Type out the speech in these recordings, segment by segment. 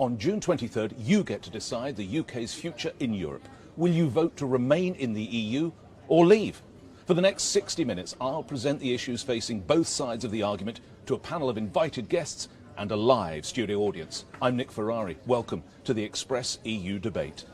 On June 23rd, you get to decide the UK's future in Europe. Will you vote to remain in the EU or leave? For the next 60 minutes, I'll present the issues facing both sides of the argument to a panel of invited guests and a live studio audience. I'm Nick Ferrari. Welcome to the Express EU debate.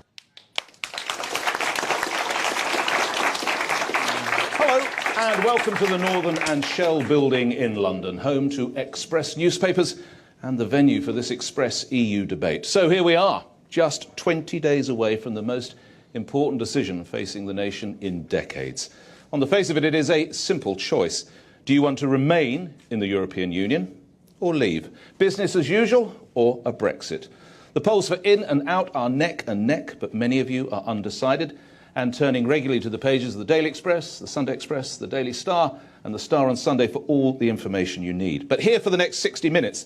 Hello and welcome to the Northern and Shell building in London, home to Express newspapers and the venue for this Express EU debate. So here we are, just 20 days away from the most important decision facing the nation in decades. On the face of it, it is a simple choice. Do you want to remain in the European Union or leave? Business as usual or a Brexit? The polls for in and out are neck and neck, but many of you are undecided and turning regularly to the pages of the Daily Express, the Sunday Express, the Daily Star and the Star on Sunday for all the information you need. But here for the next 60 minutes,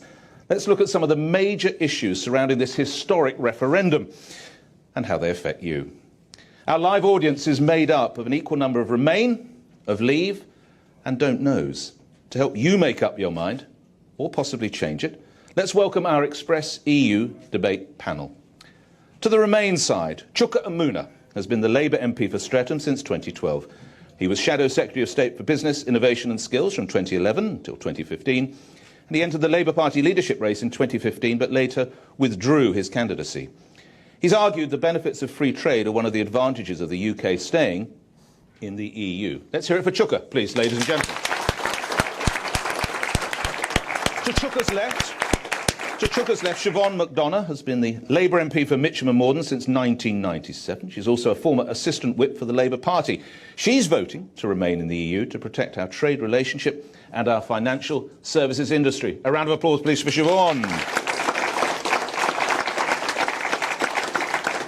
let's look at some of the major issues surrounding this historic referendum and how they affect you. Our live audience is made up of an equal number of Remain, of Leave and Don't Knows. To help you make up your mind, or possibly change it, let's welcome our Express EU debate panel. To the Remain side, Chuka Umunna has been the Labour MP for Streatham since 2012. He was Shadow Secretary of State for Business, Innovation and Skills from 2011 until 2015. And he entered the Labour Party leadership race in 2015, but later withdrew his candidacy. He's argued the benefits of free trade are one of the advantages of the UK staying in the EU. Let's hear it for Chuka, please, ladies and gentlemen. To Chuka's left, Siobhan McDonough has been the Labour MP for Mitcham and Morden since 1997. She's also a former Assistant Whip for the Labour Party. She's voting to remain in the EU to protect our trade relationship and our financial services industry. A round of applause, please, for Siobhan.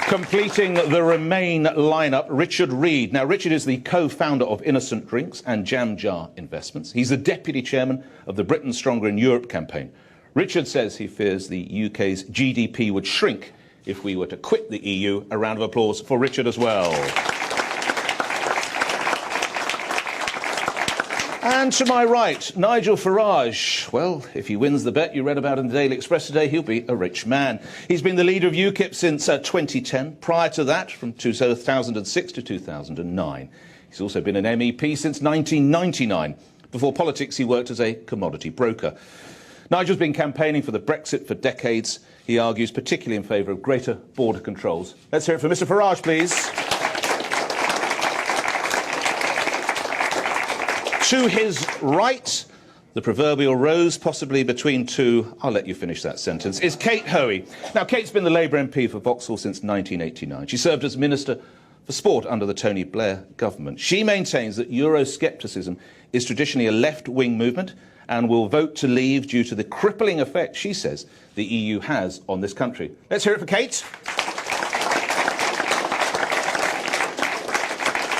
Completing the Remain lineup, Richard Reid. Now, Richard is the co-founder of Innocent Drinks and Jam Jar Investments. He's the deputy chairman of the Britain Stronger in Europe campaign. Richard says he fears the UK's GDP would shrink if we were to quit the EU. A round of applause for Richard as well. And to my right, Nigel Farage. Well, if he wins the bet you read about in the Daily Express today, he'll be a rich man. He's been the leader of UKIP since 2010. Prior to that, from 2006 to 2009. He's also been an MEP since 1999. Before politics, he worked as a commodity broker. Nigel's been campaigning for the Brexit for decades. He argues particularly in favour of greater border controls. Let's hear it for Mr Farage, please. To his right, the proverbial rose possibly between two, I'll let you finish that sentence, is Kate Hoey. Now, Kate's been the Labour MP for Vauxhall since 1989. She served as Minister for Sport under the Tony Blair government. She maintains that Euroscepticism is traditionally a left-wing movement and will vote to leave due to the crippling effect, she says, the EU has on this country. Let's hear it for Kate.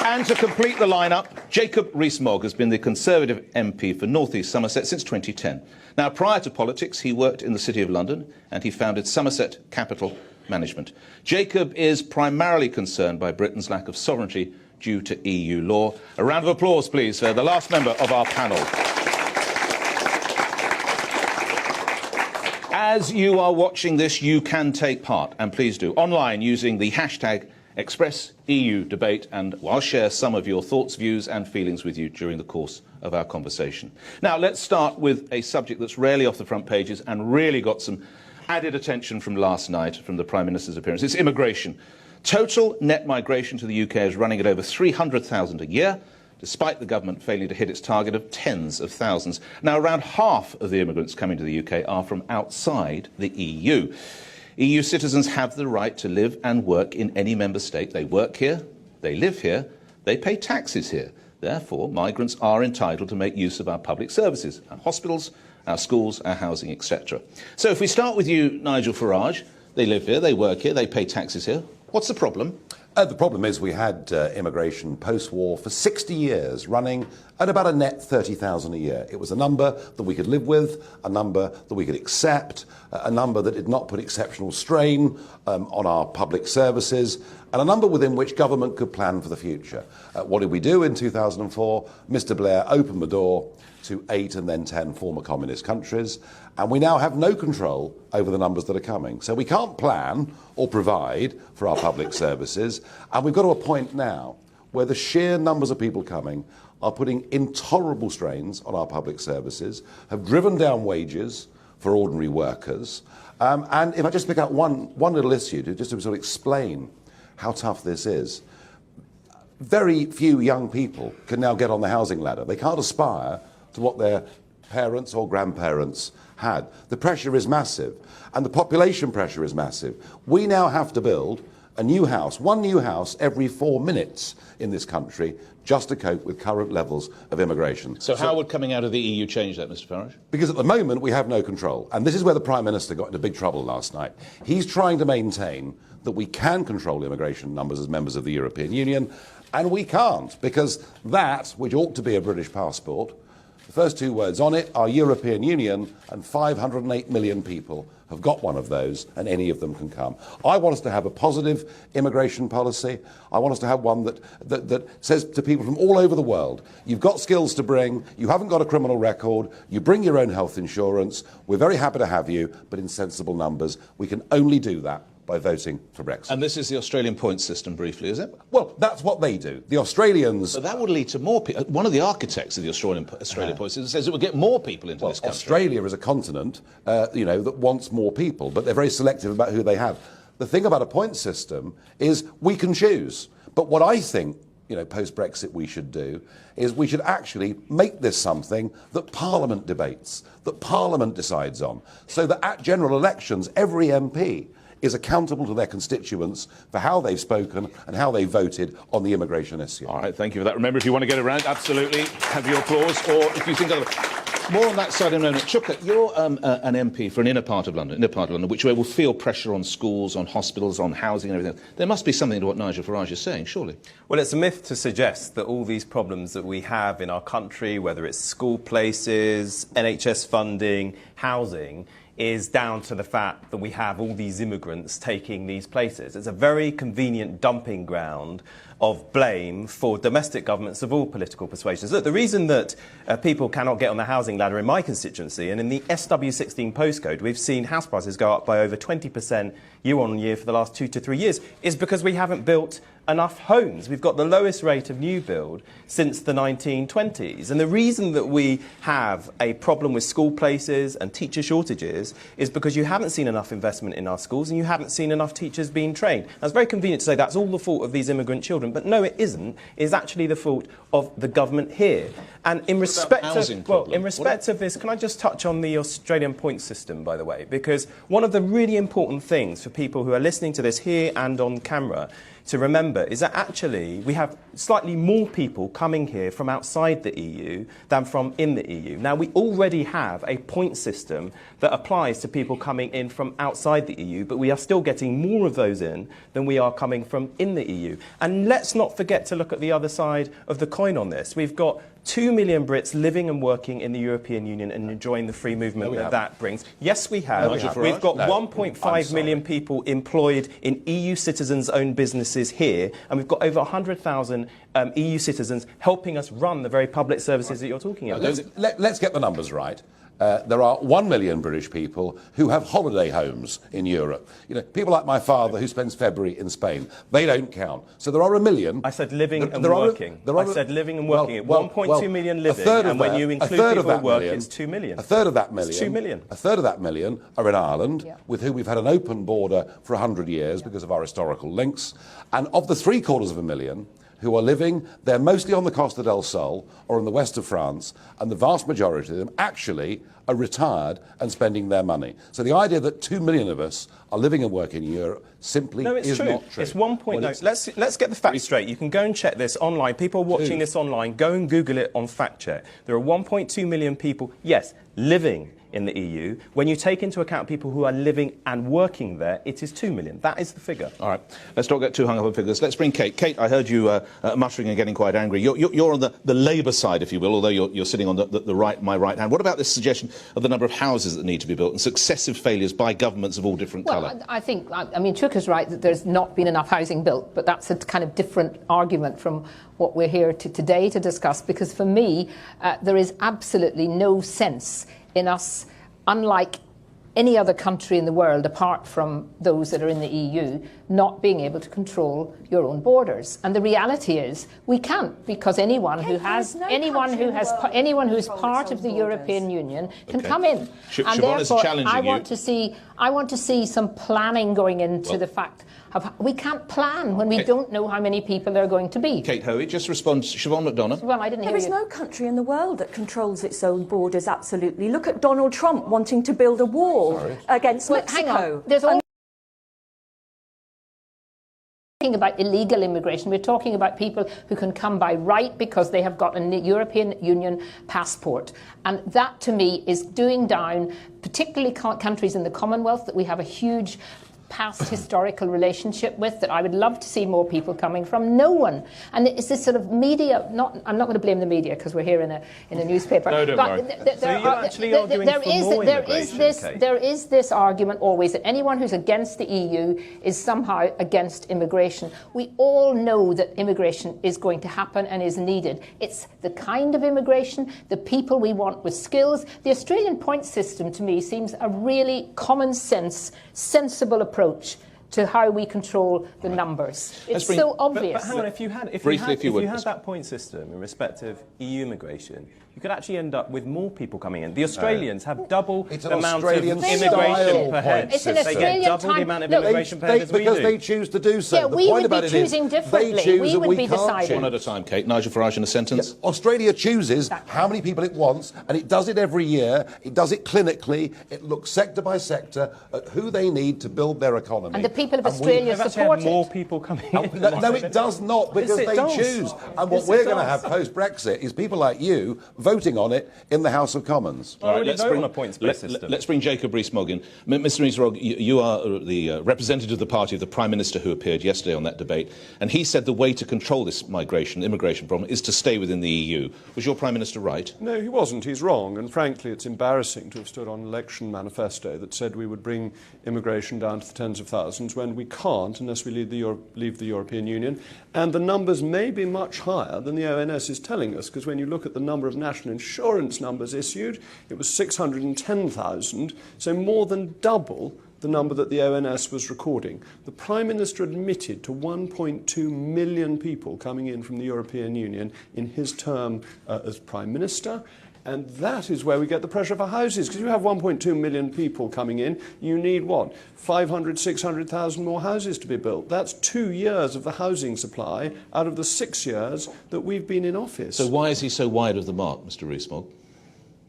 And to complete the lineup, Jacob Rees-Mogg has been the Conservative MP for North East Somerset since 2010. Now, prior to politics, he worked in the City of London and he founded Somerset Capital Management. Jacob is primarily concerned by Britain's lack of sovereignty due to EU law. A round of applause, please, for the last member of our panel. As you are watching this, you can take part, and please do, online using the hashtag ExpressEUDebate, and I'll share some of your thoughts, views and feelings with you during the course of our conversation. Now, let's start with a subject that's rarely off the front pages and really got some added attention from last night from the Prime Minister's appearance. It's immigration. Total net migration to the UK is running at over 300,000 a year, despite the government failing to hit its target of tens of thousands. Now, around half of the immigrants coming to the UK are from outside the EU. EU citizens have the right to live and work in any member state. They work here, they live here, they pay taxes here. Therefore, migrants are entitled to make use of our public services, our hospitals, our schools, our housing, etc. So if we start with you, Nigel Farage, they live here, they work here, they pay taxes here. What's the problem? The problem is we had immigration post-war for 60 years, running at about a net 30,000 a year. It was a number that we could live with, a number that we could accept, a number that did not put exceptional strain on our public services, and a number within which government could plan for the future. What did we do in 2004? Mr. Blair opened the door to 8 and then 10 former communist countries, and we now have no control over the numbers that are coming. So we can't plan or provide for our public services, and we've got to a point now where the sheer numbers of people coming are putting intolerable strains on our public services, have driven down wages for ordinary workers. And if I just pick out one little issue just to sort of explain how tough this is, very few young people can now get on the housing ladder. They can't aspire to what their parents or grandparents had. The pressure is massive, and the population pressure is massive. We now have to build a new house, one new house every 4 minutes in this country, just to cope with current levels of immigration. So how would coming out of the EU change that, Mr. Farage? Because at the moment we have no control, and this is where the Prime Minister got into big trouble last night. He's trying to maintain that we can control immigration numbers as members of the European Union, and we can't, because that, which ought to be a British passport, the first two words on it are European Union, and 508 million people have got one of those, and any of them can come. I want us to have a positive immigration policy. I want us to have one that says to people from all over the world, you've got skills to bring, you haven't got a criminal record, you bring your own health insurance, we're very happy to have you, but in sensible numbers. We can only do that by voting for Brexit. And this is the Australian points system, briefly, is it? Well, that's what they do. The Australians... But that would lead to more people. One of the architects of the Australian points system says it would get more people into this country. Australia is a continent, that wants more people, but they're very selective about who they have. The thing about a point system is we can choose. But what I think, post-Brexit we should do is we should actually make this something that Parliament debates, that Parliament decides on, so that at general elections, every MP is accountable to their constituents for how they've spoken and how they voted on the immigration issue. All right, thank you for that. Remember, if you want to get around, absolutely have your applause, or if you think otherwise. More on that side in a moment. Chuka, you're an MP for an inner part of London, which will feel pressure on schools, on hospitals, on housing and everything. There must be something to what Nigel Farage is saying, surely. Well, it's a myth to suggest that all these problems that we have in our country, whether it's school places, NHS funding, housing, is down to the fact that we have all these immigrants taking these places. It's a very convenient dumping ground of blame for domestic governments of all political persuasions. Look, the reason that people cannot get on the housing ladder in my constituency, and in the SW16 postcode, we've seen house prices go up by over 20% year on year for the last 2 to 3 years, is because we haven't built enough homes. We've got the lowest rate of new build since the 1920s. And the reason that we have a problem with school places and teacher shortages is because you haven't seen enough investment in our schools and you haven't seen enough teachers being trained. Now, it's very convenient to say that's all the fault of these immigrant children, but no, it isn't. It's actually the fault of the government here. And in respect of this, can I just touch on the Australian point system, by the way? Because one of the really important things for people who are listening to this here and on camera to remember is that actually we have slightly more people coming here from outside the EU than from in the EU. Now, we already have a point system that applies to people coming in from outside the EU, but we are still getting more of those in than we are coming from in the EU. And let's not forget to look at the other side of the coin on this. We've got 2 million Brits living and working in the European Union and enjoying the free movement that brings. Yes, we have. We've got 1.5 million people employed in EU citizens-owned businesses here, and we've got over 100,000 EU citizens helping us run the very public services that you're talking about. Let's get the numbers right. There are 1 million British people who have holiday homes in Europe. People like my father who spends February in Spain. They don't count. So there are 1 million. I said living and working. I said living and working. 1.2 million living, and when you include people who work, it's 2 million. A third of that million. It's 2 million. A third of that million are in Ireland, with whom we've had an open border for 100 years because of our historical links. And of the 750,000 who are living, they're mostly on the Costa del Sol or in the west of France, and the vast majority of them actually are retired and spending their money. So the idea that 2 million of us are living and working in Europe simply is not true. It's 1.9. Let's get the facts straight. You can go and check this online. People watching this online, go and Google it on Fact Check. There are 1.2 million people, yes, living in the EU. When you take into account people who are living and working there, it is 2 million. That is the figure. All right, let's not get too hung up on figures. Let's bring Kate. Kate, I heard you muttering and getting quite angry. You're on the Labour side, if you will, although you're sitting on the right, my right hand. What about this suggestion of the number of houses that need to be built and successive failures by governments of all different colour? Well, I think, Chuka's right that there's not been enough housing built, but that's a kind of different argument from what we're here today to discuss, because for me, there is absolutely no sense in us, unlike any other country in the world, apart from those that are in the EU, not being able to control your own borders. And the reality is we can't, because anyone who's part of the European Union can come in. And therefore, I want to see some planning going into the fact of we can't plan when we don't know how many people there are going to be. Kate Hoey, just respond to Siobhan McDonough. Well, I didn't hear There is no country in the world that controls its own borders absolutely. Look at Donald Trump wanting to build a wall against Mexico. Hang on. There's all talking about illegal immigration. We're talking about people who can come by right because they have got a European Union passport. And that, to me, is doing down, particularly countries in the Commonwealth that we have a huge past historical relationship with, that I would love to see more people coming from. No one. And it's this sort of media, I'm not going to blame the media because we're here in a newspaper. No, don't worry. There is this argument always that anyone who's against the EU is somehow against immigration. We all know that immigration is going to happen and is needed. It's the kind of immigration, the people we want with skills. The Australian points system, to me, seems a really common sense, sensible approach to how we control the numbers. It's so obvious. But hang on, if you had that point system in respect of EU immigration, you could actually end up with more people coming in. The Australians have double the amount of immigration per head. It's an They get Australian double the amount of immigration per head as we do. Because they choose to do so. Yeah, the we point would about be it is choosing differently. they choose We and would we be can't deciding. choose. One at a time, Kate. Nigel Farage in a sentence. Australia chooses how many people it wants, and it does it every year. It does it clinically. It looks sector by sector at who they need to build their economy. And the people of Australia They've actually support had more it. people coming in. No, it does not, because Yes, it they does. choose. And what Yes, we're it going to does. have post-Brexit is people like you voting on it in the House of Commons. Well, already vote on a points-based system. Let's bring Jacob Rees-Mogg in. Mr. Rees-Mogg, you are the representative of the party of the Prime Minister who appeared yesterday on that debate, and he said the way to control this immigration problem is to stay within the EU. Was your Prime Minister right? No, he wasn't. He's wrong. And frankly, it's embarrassing to have stood on an election manifesto that said we would bring immigration down to the tens of thousands when we can't unless we leave the European Union. And the numbers may be much higher than the ONS is telling us, because when you look at the number of national insurance numbers issued, it was 610,000, so more than double the number that the ONS was recording. The Prime Minister admitted to 1.2 million people coming in from the European Union in his term as Prime Minister. And that is where we get the pressure for houses. Because you have 1.2 million people coming in, you need what? 500, 600,000 more houses to be built. That's 2 years of the housing supply out of the 6 years that we've been in office. So why is he so wide of the mark, Mr. Rees-Mogg?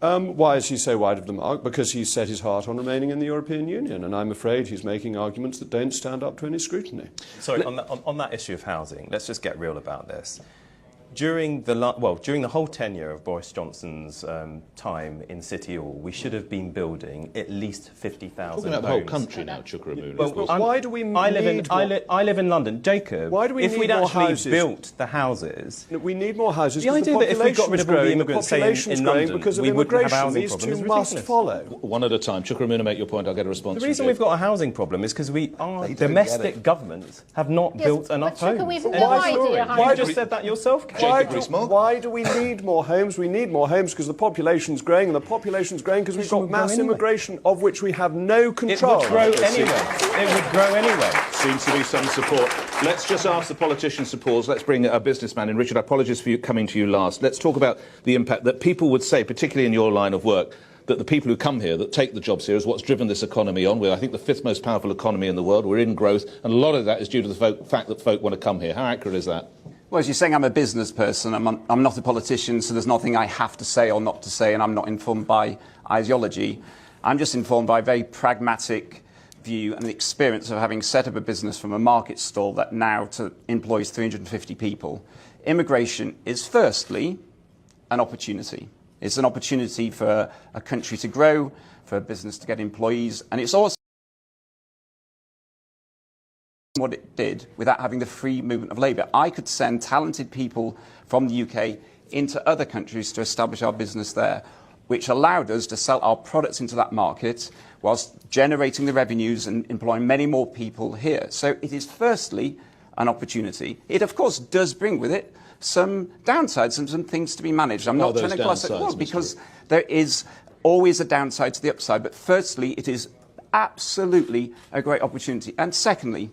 Why is he so wide of the mark? Because he's set his heart on remaining in the European Union, and I'm afraid he's making arguments that don't stand up to any scrutiny. Sorry, on that issue of housing, let's just get real about this. During the whole tenure of Boris Johnson's time in City Hall, we should have been building at least 50,000 Talking about the homes. whole country now, Chuka. Why do we I live in London. Jacob, Why do we if need we'd more actually houses? built the houses... We need more houses The because idea that if we got rid of all the immigrants, say, in population's growing London, because of we wouldn't have immigration. housing These problems two is must ridiculous. follow. One at a time. Chuka, make your point. I'll get a response. The reason we've got a housing problem is because our They don't domestic get it. governments have not Yes, built but enough Chuka, homes. we've End no of idea story. how- You just said that yourself, Kate. Jacob Rees-Mogg. Why do we need more homes? We need more homes because the population's growing, and the population's growing because we've got shouldn't grow mass anyway. immigration of which we have no It control. would grow anyway. It would grow anyway. Seems to be some support. Let's just ask the politicians to pause. Let's bring a businessman in. Richard, apologies for coming to you last. Let's talk about the impact that people would say, particularly in your line of work, that the people who come here, that take the jobs here, is what's driven this economy on. We're, I think, the fifth most powerful economy in the world. We're in growth, and a lot of that is due to the fact that folk want to come here. How accurate is that? Well, as you're saying, I'm a business person. I'm not a politician, so there's nothing I have to say or not to say, and I'm not informed by ideology. I'm just informed by a very pragmatic view and the experience of having set up a business from a market stall that now employs 350 people. Immigration is firstly an opportunity. It's an opportunity for a country to grow, for a business to get employees, and it's also what it did without having the free movement of labour. I could send talented people from the UK into other countries to establish our business there, which allowed us to sell our products into that market whilst generating the revenues and employing many more people here. So it is firstly an opportunity. It, of course, does bring with it some downsides and some things to be managed. I'm not trying to gloss it, well, because there is always a downside to the upside. But firstly, it is absolutely a great opportunity. And secondly,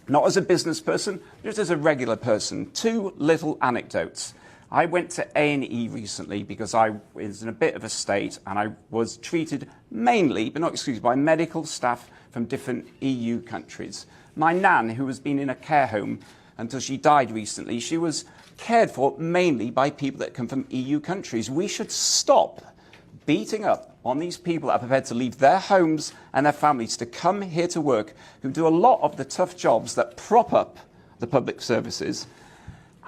not as a business person, just as a regular person, two little anecdotes. I went to A&E recently because I was in a bit of a state and I was treated mainly, but not exclusively, by medical staff from different EU countries. My nan, who has been in a care home until she died recently, she was cared for mainly by people that come from EU countries. We should stop beating up on these people that are prepared to leave their homes and their families to come here to work, who do a lot of the tough jobs that prop up the public services,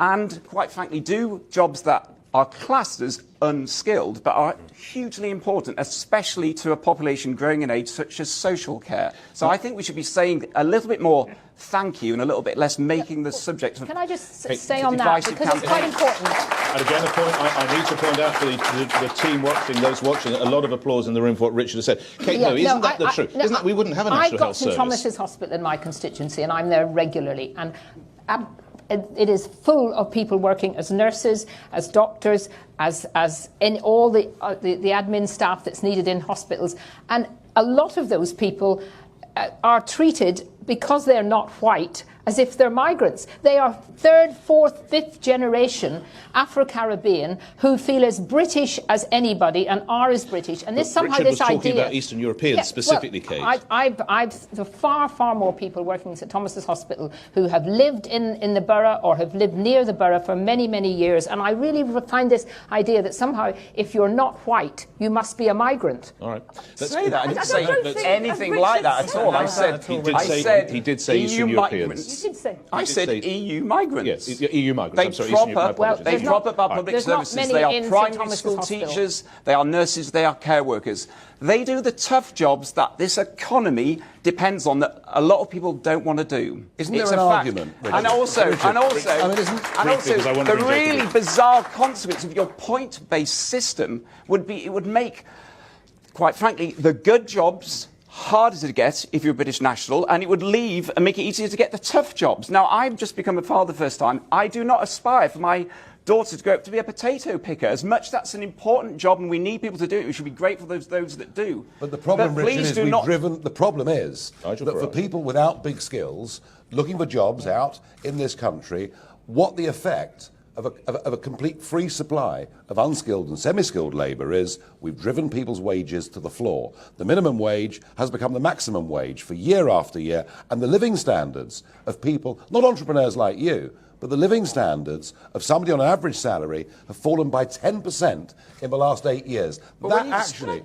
and, quite frankly, do jobs that are classed as unskilled, but are hugely important, especially to a population growing in age, such as social care. So I think we should be saying a little bit more thank you and a little bit less making the subject of... Can I just say on that, because it's quite important. And again, a point I need to point out for the team watching, those watching, a lot of applause in the room for what Richard has said. Kate, isn't that the truth? Isn't that we wouldn't have a national health service? I've got St Thomas's Hospital in my constituency, and I'm there regularly, and it is full of people working as nurses, as doctors, as in all the admin staff that's needed in hospitals. And a lot of those people are treated, because they're not white, as if they're migrants. They are third, fourth, fifth generation Afro-Caribbean who feel as British as anybody and are as British. And this somehow Richard this was idea... talking about Eastern Europeans specifically, Kate. There are far more people working at St Thomas's Hospital who have lived in the borough or have lived near the borough for many, many years. And I really find this idea that somehow if you're not white, you must be a migrant. All right. Say that. I didn't say anything like that at all. I said he did say Eastern Europeans. You did say. I said EU migrants. Yes, EU migrants. They prop up our public services. They are primary school teachers, they are nurses, they are care workers. They do the tough jobs that this economy depends on, that a lot of people don't want to do. Isn't there an argument? And also, the really bizarre consequence of your point-based system would be, it would make, quite frankly, the good jobs harder to get if you're a British national, and it would leave and make it easier to get the tough jobs. Now, I've just become a father the first time. I do not aspire for my daughter to grow up to be a potato picker. As much that's an important job and we need people to do it, we should be grateful for those that do. But the problem, Richard, is the problem is that for people without big skills looking for jobs out in this country, what the effect of a complete free supply of unskilled and semi-skilled labour is, we've driven people's wages to the floor. The minimum wage has become the maximum wage for year after year, and the living standards of people, not entrepreneurs like you, but the living standards of somebody on an average salary have fallen by 10% in the last 8 years. That actually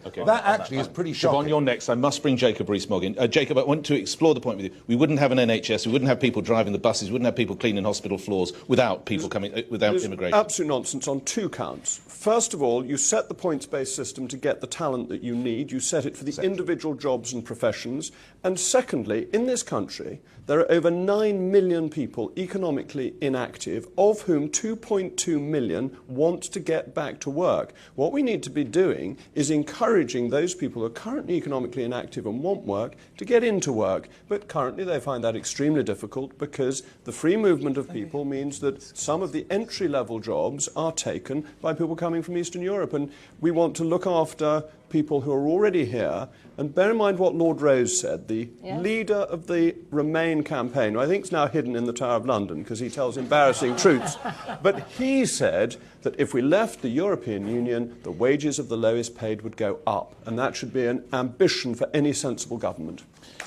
is pretty shocking. Siobhan, you're next. I must bring Jacob Rees-Mogg in. Jacob, I want to explore the point with you. We wouldn't have an NHS, we wouldn't have people driving the buses, we wouldn't have people cleaning hospital floors without people coming, without immigration. Absolute nonsense on two counts. First of all, you set the points-based system to get the talent that you need. You set it for the individual jobs and professions. And secondly, in this country, there are over 9 million people economically inactive, of whom 2.2 million want to get back to work. What we need to be doing is encouraging those people who are currently economically inactive and want work to get into work. But currently they find that extremely difficult because the free movement of people means that some of the entry-level jobs are taken by people coming from Eastern Europe. And we want to look after people who are already here. And bear in mind what Lord Rose said, the leader of the Remain campaign, who I think is now hidden in the Tower of London because he tells embarrassing truths. But he said that if we left the European Union, the wages of the lowest paid would go up. And that should be an ambition for any sensible government.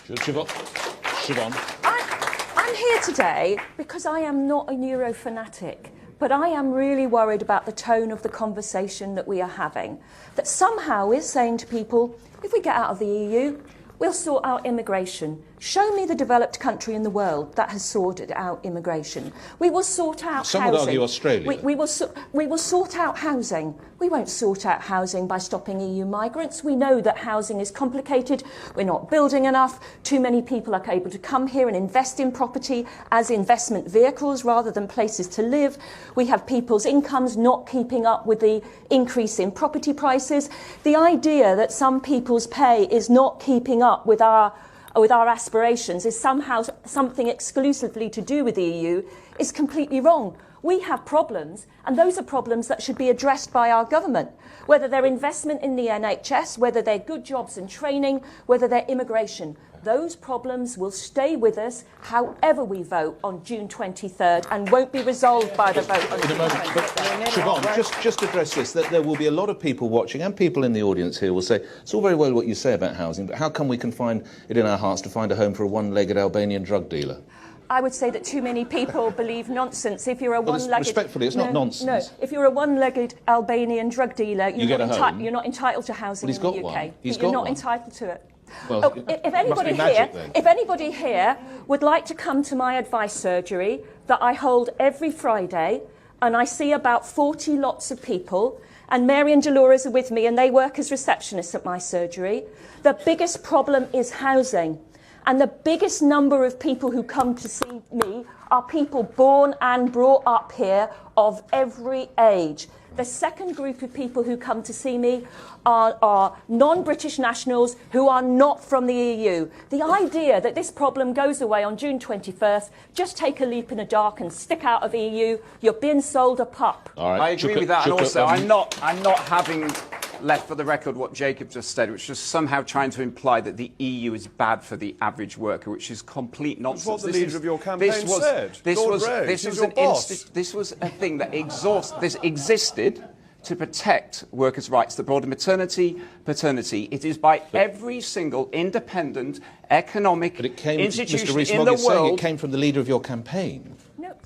Siobhan. I'm here today because I am not a Euro fanatic. But I am really worried about the tone of the conversation that we are having. That somehow we're saying to people, if we get out of the EU, we'll sort out immigration. Show me the developed country in the world that has sorted out immigration. We will sort out housing. Some would argue Australia. We will sort out housing. We won't sort out housing by stopping EU migrants. We know that housing is complicated. We're not building enough. Too many people are able to come here and invest in property as investment vehicles rather than places to live. We have people's incomes not keeping up with the increase in property prices. The idea that some people's pay is not keeping up with our aspirations is somehow something exclusively to do with the EU is completely wrong. We have problems, and those are problems that should be addressed by our government, whether they're investment in the NHS, whether they're good jobs and training, whether they're immigration. Those problems will stay with us however we vote on June 23rd and won't be resolved by the vote on June 23rd. Siobhan, just address this, that there will be a lot of people watching and people in the audience here will say, it's all very well what you say about housing, but how come we can find it in our hearts to find a home for a one-legged Albanian drug dealer? I would say that too many people believe nonsense. If you're a one-legged... Respectfully, it's not nonsense. No, if you're a one-legged Albanian drug dealer, you're not entitled to housing in the UK. One. You're not entitled to it. Well, if anybody here would like to come to my advice surgery that I hold every Friday, and I see about 40 lots of people, and Mary and Dolores are with me, and they work as receptionists at my surgery, the biggest problem is housing. And the biggest number of people who come to see me are people born and brought up here of every age. The second group of people who come to see me are non-British nationals who are not from the EU. The idea that this problem goes away on June 21st, just take a leap in the dark and stick out of EU, you're being sold a pup. All right. I agree with that, and also I'm not having left for the record what Jacob just said, which is somehow trying to imply that the EU is bad for the average worker, which is complete nonsense. That's what the leader of your campaign said. This was a thing that existed to protect workers' rights, the broader maternity, paternity. It is by every single independent economic institution in the world. It came from the leader of your campaign.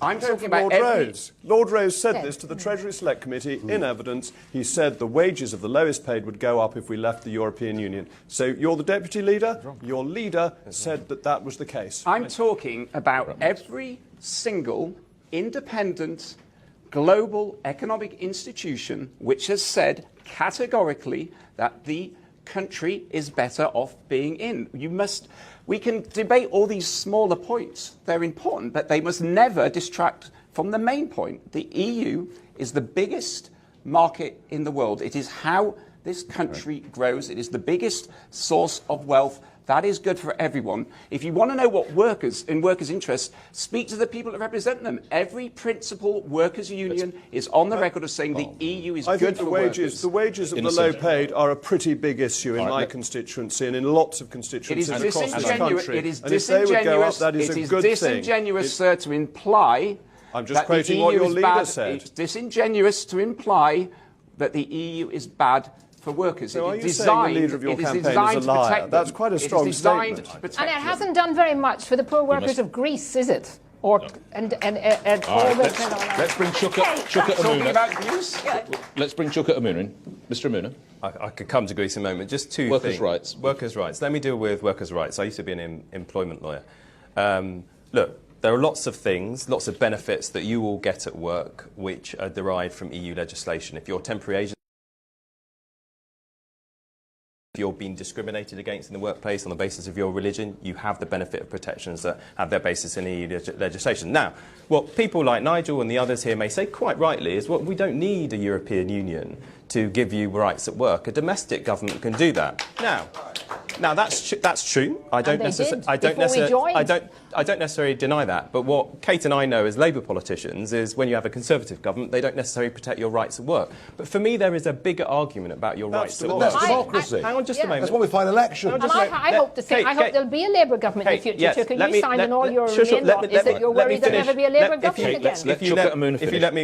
I'm talking about Lord Rose. Lord Rose said this to the Treasury Select Committee in evidence. He said the wages of the lowest paid would go up if we left the European Union. So you're the deputy leader. Your leader said that that was the case. I'm talking about every single independent global economic institution which has said categorically that the country is better off being in. We can debate all these smaller points. They're important, but they must never distract from the main point. The EU is the biggest market in the world. It is how this country grows. It is the biggest source of wealth. That is good for everyone. If you want to know what workers' interests, speak to the people that represent them. Every principal workers' union is on the record of saying the EU is good for workers. The wages of the low paid are a pretty big issue in my constituency and in lots of constituencies across this country. It is disingenuous, sir, to imply I'm just quoting what your leader said. It's disingenuous to imply that the EU is bad for workers. So are you saying the leader of your campaign is a liar? That's quite a strong statement. And it hasn't done very much for the poor workers of Greece, is it? Let's bring Chuka Amuna. Let's bring Chuka Amuna in. Mr. Amuna. I could come to Greece in a moment. Just two workers' things. rights. Workers' rights. Let me deal with workers' rights. I used to be an employment lawyer. Look, there are lots of things, lots of benefits that you will get at work which are derived from EU legislation. If you're temporary agent, if you're being discriminated against in the workplace on the basis of your religion, you have the benefit of protections that have their basis in EU legislation. Now, what people like Nigel and the others here may say quite rightly is, well, we don't need a European Union to give you rights at work. A domestic government can do that. Now that's true. I don't necessarily deny that. But what Kate and I know as Labour politicians is when you have a Conservative government, they don't necessarily protect your rights at work. But for me, there is a bigger argument about your rights at work. That's democracy. Hang on just a moment. That's why we find elections. I hope there'll be a Labour government in the future. Yes, Can you sign an all European law? Is that you're worried there'll never be a Labour government again? If you let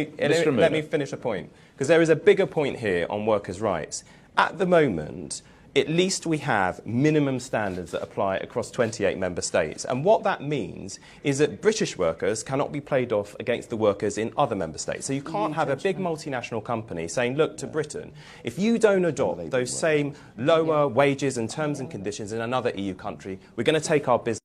me finish a point, because there is a bigger point here on workers' rights. At the moment, at least we have minimum standards that apply across 28 member states. And what that means is that British workers cannot be played off against the workers in other member states. So you can't have a big multinational company saying, look, to Britain, if you don't adopt those same lower wages and terms and conditions in another EU country, we're going to take our business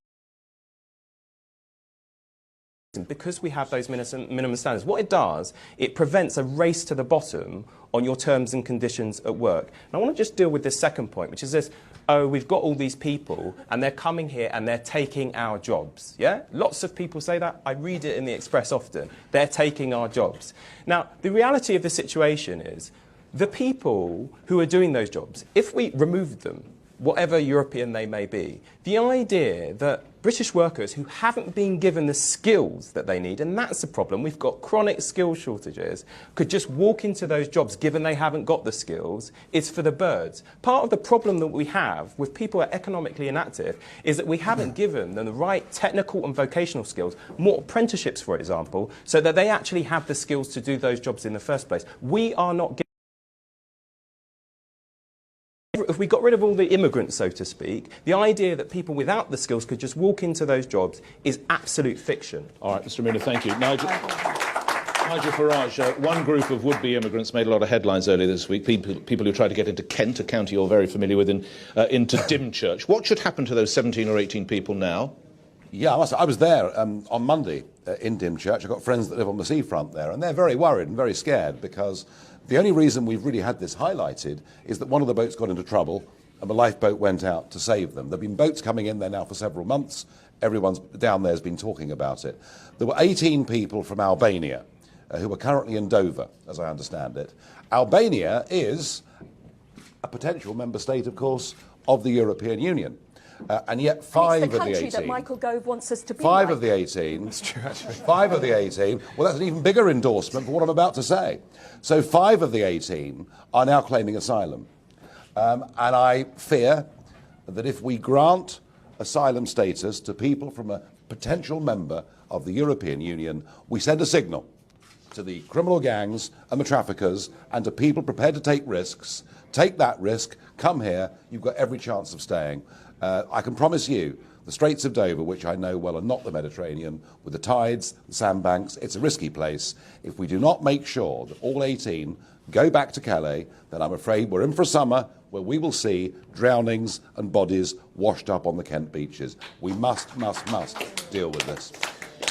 because we have those minimum standards, what it does, it prevents a race to the bottom on your terms and conditions at work. And I want to just deal with this second point, which is this: oh, we've got all these people and they're coming here and they're taking our jobs. Yeah? Lots of people say that. I read it in the Express often. They're taking our jobs. Now, the reality of the situation is the people who are doing those jobs, if we removed them, whatever European they may be, the idea that British workers who haven't been given the skills that they need, and that's the problem, we've got chronic skill shortages, could just walk into those jobs given they haven't got the skills, is for the birds. Part of the problem that we have with people who are economically inactive is that we haven't given them the right technical and vocational skills, more apprenticeships, for example, so that they actually have the skills to do those jobs in the first place. We are not giving. If we got rid of all the immigrants, so to speak, the idea that people without the skills could just walk into those jobs is absolute fiction. All right, Mr. Miller, thank you. Nigel Farage, one group of would-be immigrants made a lot of headlines earlier this week, people who tried to get into Kent, a county you're very familiar with, into Dymchurch. What should happen to those 17 or 18 people now? Yeah, I was there on Monday in Dymchurch. I've got friends that live on the seafront there, and they're very worried and very scared because the only reason we've really had this highlighted is that one of the boats got into trouble and the lifeboat went out to save them. There have been boats coming in there now for several months. Everyone's down there has been talking about it. There were 18 people from Albania who are currently in Dover, as I understand it. Albania is a potential member state, of course, of the European Union. And yet five of the 18... It's the country that Michael Gove wants us to be Five like. of the 18... That's true, actually. 5 of the 18... Well, that's an even bigger endorsement for what I'm about to say. So 5 of the 18 are now claiming asylum. And I fear that if we grant asylum status to people from a potential member of the European Union, we send a signal to the criminal gangs and the traffickers and to people prepared to take risks. Take that risk, come here, you've got every chance of staying. I can promise you, the Straits of Dover, which I know well are not the Mediterranean, with the tides, the sandbanks, it's a risky place. If we do not make sure that all 18 go back to Calais, then I'm afraid we're in for a summer where we will see drownings and bodies washed up on the Kent beaches. We must deal with this.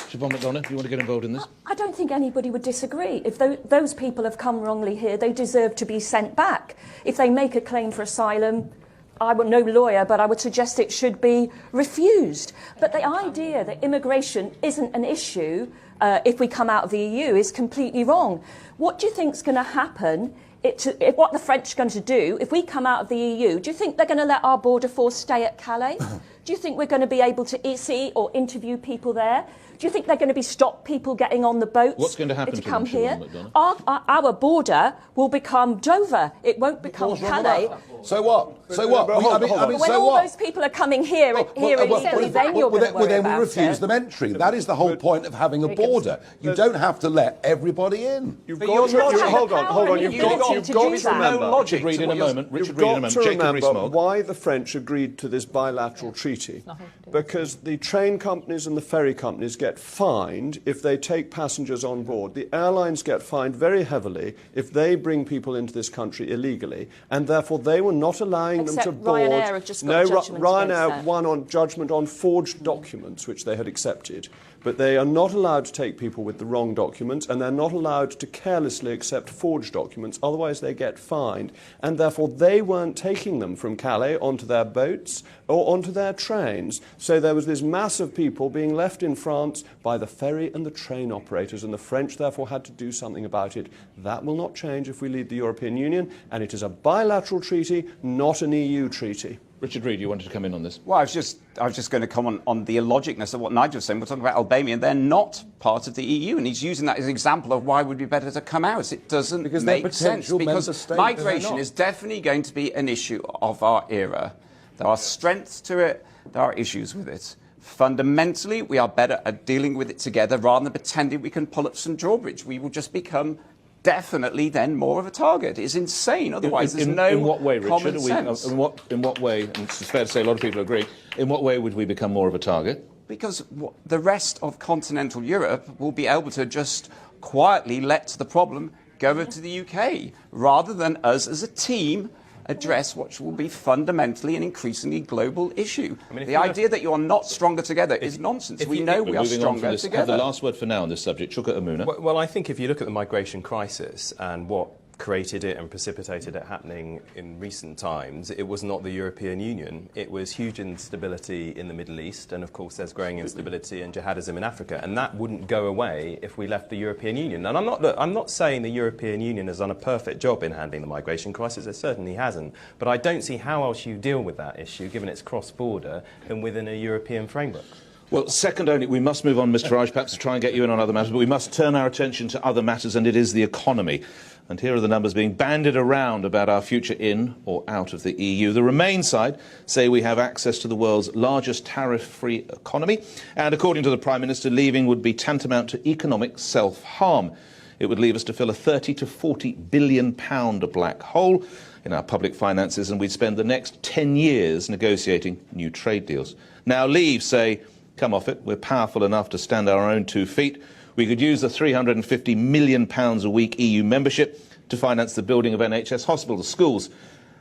Siobhan McDonough, do you want to get involved in this? I don't think anybody would disagree. If those people have come wrongly here, they deserve to be sent back. If they make a claim for asylum, I'm no lawyer, but I would suggest it should be refused. But the idea that immigration isn't an issue if we come out of the EU is completely wrong. What do you think is going to happen? What the French are going to do if we come out of the EU? Do you think they're going to let our border force stay at Calais? Do you think we're going to be able to see or interview people there? Do you think they're going to stop people getting on the boats? What's going to happen to come them, here? McDonough? Our border will become Dover. It won't become Calais. So what? So what? When all those people are coming here, illegally, then you're going to worry then we about refuse them entry. That is the whole point of having a border. You don't have to let everybody in. Hold on. You've got to remember. Richard Reid in a moment. You've got to remember why the French agreed to this bilateral treaty. Because the train companies and the ferry companies get fined if they take passengers on board. The airlines get fined very heavily if they bring people into this country illegally, and therefore they were not allowing them to board. Ryanair have just got judgment Ryanair won on judgment on forged documents, which they had accepted. But they are not allowed to take people with the wrong documents, and they're not allowed to carelessly accept forged documents, otherwise they get fined. And therefore they weren't taking them from Calais onto their boats or onto their trains. So there was this mass of people being left in France by the ferry and the train operators, and the French therefore had to do something about it. That will not change if we leave the European Union, and it is a bilateral treaty, not an EU treaty. Richard Reid, you wanted to come in on this. Well, I was just going to comment on the illogicness of what Nigel was saying. We're talking about Albania, and they're not part of the EU, and he's using that as an example of why it would be better to come out. It doesn't make sense, because migration is definitely going to be an issue of our era. There are strengths to it, there are issues with it. Fundamentally, we are better at dealing with it together rather than pretending we can pull up some drawbridge. We will just become definitely then more of a target. It's insane. Otherwise, there's no in what way, Richard? common sense. In what way, and it's fair to say a lot of people agree, in what way would we become more of a target? Because the rest of continental Europe will be able to just quietly let the problem go over to the UK, rather than us as a team address what will be fundamentally and increasingly global issue. I mean, the idea that you are not stronger together is nonsense. We know we are stronger together. Have the last word for now on this subject. Chuka Amuna. Well, I think if you look at the migration crisis and what created it and precipitated it happening in recent times, it was not the European Union. It was huge instability in the Middle East, and of course there's growing instability and jihadism in Africa, and that wouldn't go away if we left the European Union. And I'm not saying the European Union has done a perfect job in handling the migration crisis. It certainly hasn't. But I don't see how else you deal with that issue, given it's cross-border, than within a European framework. Well, second only, we must move on, Mr. Raj, perhaps to try and get you in on other matters, but we must turn our attention to other matters, and it is the economy. And here are the numbers being bandied around about our future in or out of the EU. The Remain side say we have access to the world's largest tariff-free economy, and according to the Prime Minister, leaving would be tantamount to economic self-harm. It would leave us to fill a £30 to £40 billion black hole in our public finances, and we'd spend the next 10 years negotiating new trade deals. Now Leave say, come off it, we're powerful enough to stand on our own 2 feet. We could use the £350 million a week EU membership to finance the building of NHS hospitals, schools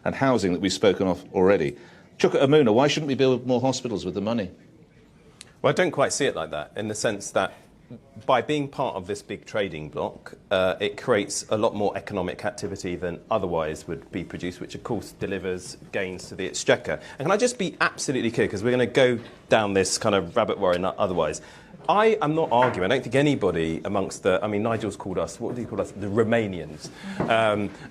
and housing that we've spoken of already. Chuka Amuna, why shouldn't we build more hospitals with the money? Well, I don't quite see it like that, in the sense that by being part of this big trading bloc, it creates a lot more economic activity than otherwise would be produced, which of course delivers gains to the exchequer. And can I just be absolutely clear, because we're going to go down this kind of rabbit warren otherwise. I am not arguing. I don't think anybody amongst the... I mean, Nigel's called us... What do you call us? The Romanians.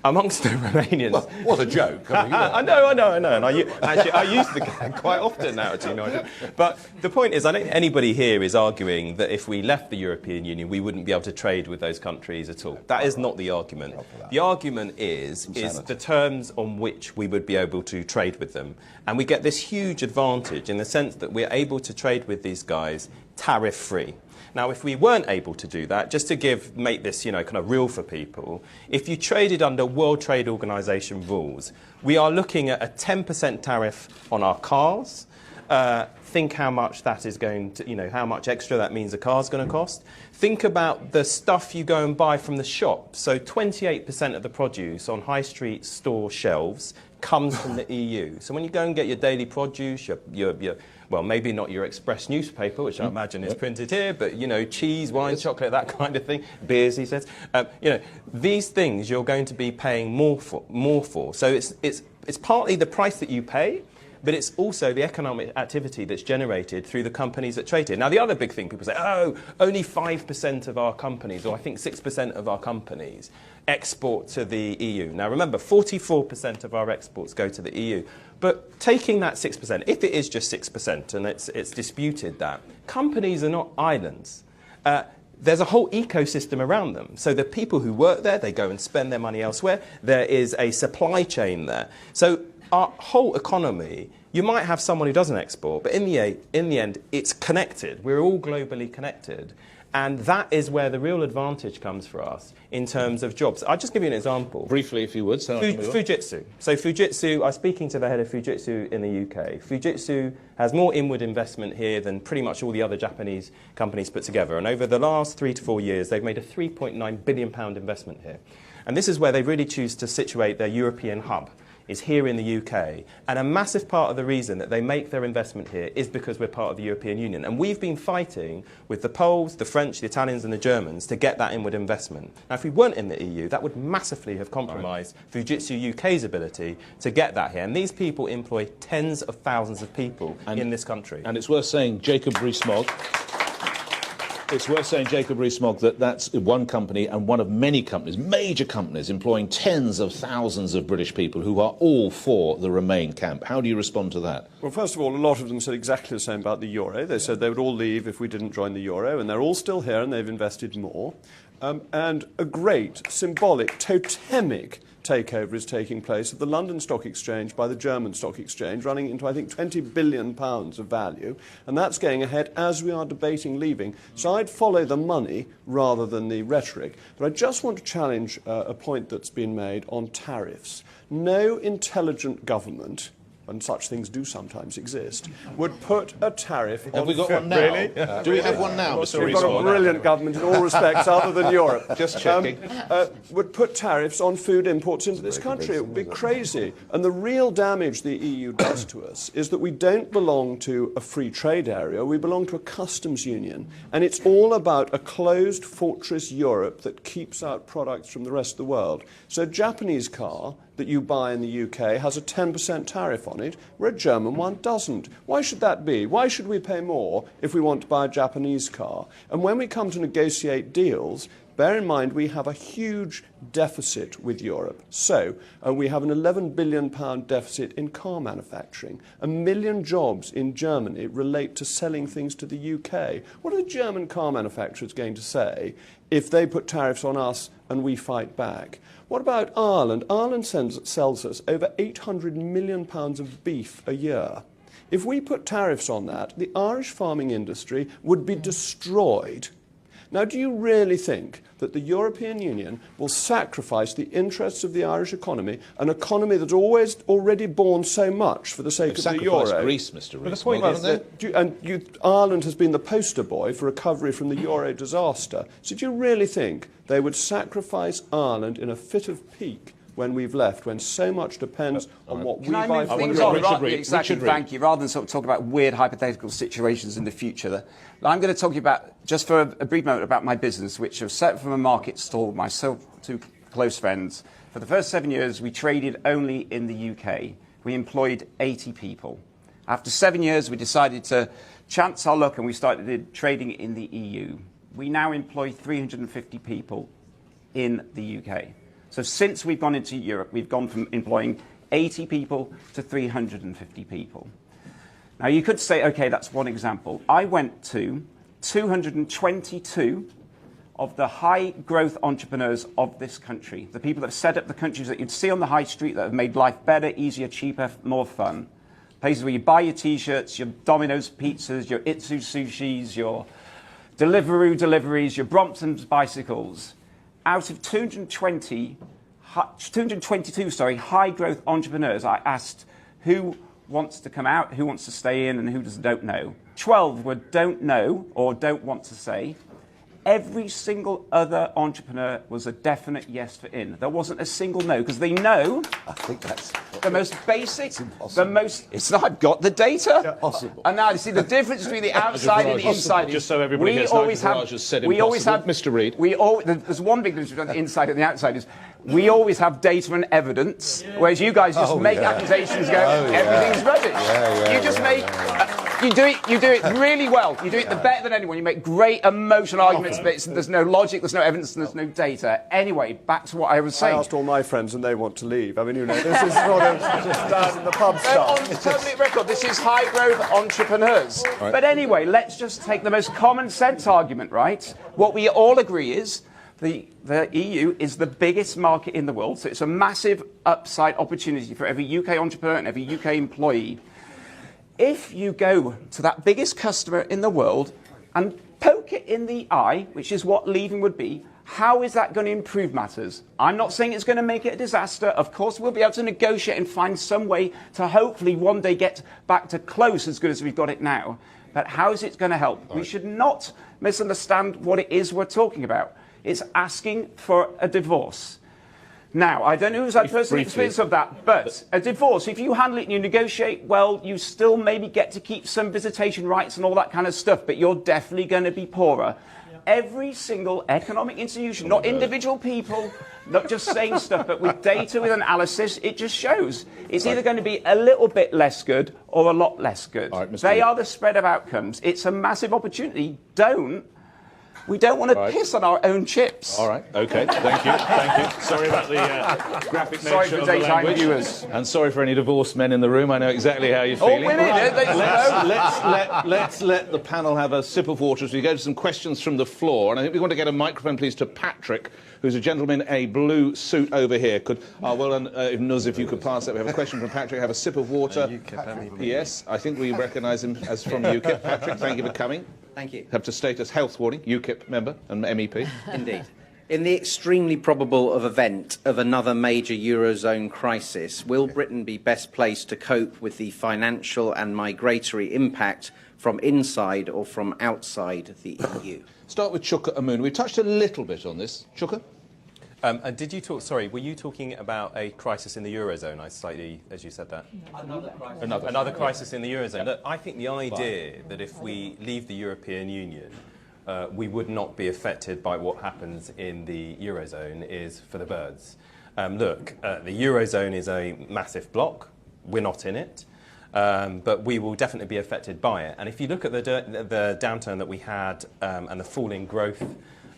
Amongst the Romanians... Well, what a joke. I mean, I know. And I use the gag quite often now, actually, Nigel. But the point is, I don't think anybody here is arguing that if we left the European Union, we wouldn't be able to trade with those countries at all. That is not the argument. The argument is the terms on which we would be able to trade with them. And we get this huge advantage in the sense that we're able to trade with these guys tariff-free. Now, if we weren't able to do that, just to make this, kind of real for people, if you traded under World Trade Organization rules, we are looking at a 10% tariff on our cars. Think how much that is going to, how much extra that means a car's going to cost. Think about the stuff you go and buy from the shop. So 28% of the produce on high street store shelves comes from the EU. So when you go and get your daily produce, well, maybe not your Express newspaper, which I imagine is printed here, but, cheese, wine, chocolate, that kind of thing, beers, he says. These things you're going to be paying more for. So it's partly the price that you pay, but it's also the economic activity that's generated through the companies that trade here. Now, the other big thing, people say, only 5% of our companies, or I think 6% of our companies, export to the EU. Now, remember, 44% of our exports go to the EU. But taking that 6%, if it is just 6%, and it's disputed that, companies are not islands. There's a whole ecosystem around them. So the people who work there, they go and spend their money elsewhere. There is a supply chain there. So our whole economy, you might have someone who doesn't export, but in the end, it's connected. We're all globally connected. And that is where the real advantage comes for us in terms of jobs. I'll just give you an example. Briefly, if you would. Fujitsu. So Fujitsu, I was speaking to the head of Fujitsu in the UK. Fujitsu has more inward investment here than pretty much all the other Japanese companies put together. And over the last 3 to 4 years, they've made a £3.9 billion investment here. And this is where they really choose to situate their European hub, is here in the UK. And a massive part of the reason that they make their investment here is because we're part of the European Union. And we've been fighting with the Poles, the French, the Italians and the Germans to get that inward investment. Now, if we weren't in the EU, that would massively have compromised Fujitsu UK's ability to get that here. And these people employ tens of thousands of people in this country. And it's worth saying, Jacob Rees-Mogg, that that's one company and one of many companies, major companies, employing tens of thousands of British people who are all for the Remain camp. How do you respond to that? Well, first of all, a lot of them said exactly the same about the euro. They said they would all leave if we didn't join the euro, and they're all still here and they've invested more. And a great, symbolic, totemic takeover is taking place at the London Stock Exchange by the German Stock Exchange, running into, I think, £20 billion of value, and that's going ahead as we are debating leaving. So I'd follow the money rather than the rhetoric. But I just want to challenge a point that's been made on tariffs. No intelligent government and such things do sometimes exist, would put a tariff on... Have we got one now? Really? Do we have one now, Mr. We've got a brilliant government in all respects other than Europe. Just checking. Would put tariffs on food imports into this country. It would be crazy. And the real damage the EU does to us is that we don't belong to a free trade area. We belong to a customs union. And it's all about a closed fortress Europe that keeps out products from the rest of the world. So a Japanese car that you buy in the UK has a 10% tariff on it, where a German one doesn't. Why should that be? Why should we pay more if we want to buy a Japanese car? And when we come to negotiate deals, bear in mind we have a huge deficit with Europe. So we have an £11 billion deficit in car manufacturing. 1 million jobs in Germany relate to selling things to the UK. What are the German car manufacturers going to say if they put tariffs on us and we fight back? What about Ireland? Ireland sells us over £800 million of beef a year. If we put tariffs on that, the Irish farming industry would be destroyed. Now, do you really think that the European Union will sacrifice the interests of the Irish economy, an economy that's already borne so much for the sake of the euro? Greece, Mr. Rees. Ireland has been the poster boy for recovery from the euro disaster. So do you really think they would sacrifice Ireland in a fit of pique when we've left, when so much depends on what we buy Can I move from things Europe? on? Exactly, thank you. Rather than sort of talk about weird hypothetical situations in the future, I'm going to talk to you about, just for a brief moment, about my business, which was set from a market stall, myself, two close friends. For the first 7 years, we traded only in the UK. We employed 80 people. After 7 years, we decided to chance our luck and we started trading in the EU. We now employ 350 people in the UK. So since we've gone into Europe, we've gone from employing 80 people to 350 people. Now, you could say, OK, that's one example. I went to 222 of the high-growth entrepreneurs of this country, the people that have set up the countries that you'd see on the high street that have made life better, easier, cheaper, more fun. Places where you buy your T-shirts, your Domino's pizzas, your Itsu sushis, your Deliveroo deliveries, your Brompton's bicycles. Out of 222 high-growth entrepreneurs, I asked who wants to come out, who wants to stay in, and who don't know. 12 were don't know or don't want to say. Every single other entrepreneur was a definite yes for in. There wasn't a single no, because they know I think that's the most basic, it's impossible. the most... It's not, I've got the data. Possible. And now, you see, the difference between the outside and the inside is... Just so everybody gets Nigel Farage has said impossible. Mr. Reid. There's one big difference between the inside and the outside is we always have data and evidence, whereas you guys just make accusations, everything's rubbish. You just make... You do it really well. You do it better than anyone. You make great emotional arguments, but there's no logic, there's no evidence, and there's no data. Anyway, back to what I was saying. I asked all my friends, and they want to leave. I mean, you know, this is sort of just down in the pub stuff. On public record, this is high-growth entrepreneurs. Right. But anyway, let's just take the most common-sense argument, right? What we all agree is the EU is the biggest market in the world, so it's a massive upside opportunity for every UK entrepreneur and every UK employee. If you go to that biggest customer in the world and poke it in the eye, which is what leaving would be, how is that going to improve matters? I'm not saying it's going to make it a disaster. Of course, we'll be able to negotiate and find some way to hopefully one day get back to close as good as we've got it now. But how is it going to help? Right. We should not misunderstand what it is we're talking about. It's asking for a divorce. Now, I don't know who's had personal experience of that, but a divorce, if you handle it and you negotiate well, you still maybe get to keep some visitation rights and all that kind of stuff, but you're definitely going to be poorer. Every single economic institution, not individual people, not just saying stuff, but with data, with analysis, it just shows. It's either going to be a little bit less good or a lot less good. They are the spread of outcomes. It's a massive opportunity. We don't want to piss on our own chips. All right, OK, thank you. Sorry about the graphic nature of the language. Viewers. And sorry for any divorced men in the room. I know exactly how you're feeling. Women, let's let the panel have a sip of water as we go to some questions from the floor. And I think we want to get a microphone, please, to Patrick, who's a gentleman in a blue suit over here. Nuz, if you could pass that. We have a question from Patrick. Have a sip of water. UKIP. Yes, I think we recognise him as from UKIP. Patrick, thank you for coming. Thank you. Have to state as health warning, UKIP member and MEP. Indeed. In the extremely probable event of another major Eurozone crisis, will Britain be best placed to cope with the financial and migratory impact from inside or from outside the EU? Start with Chuka Amun. We touched a little bit on this. Chuka? And did you talk? Sorry, were you talking about a crisis in the eurozone? I slightly, as you said that. Another crisis in the eurozone. Look, I think the idea that if we leave the European Union, we would not be affected by what happens in the eurozone is for the birds. Look, the eurozone is a massive bloc. We're not in it. But we will definitely be affected by it. And if you look at the downturn that we had and the falling growth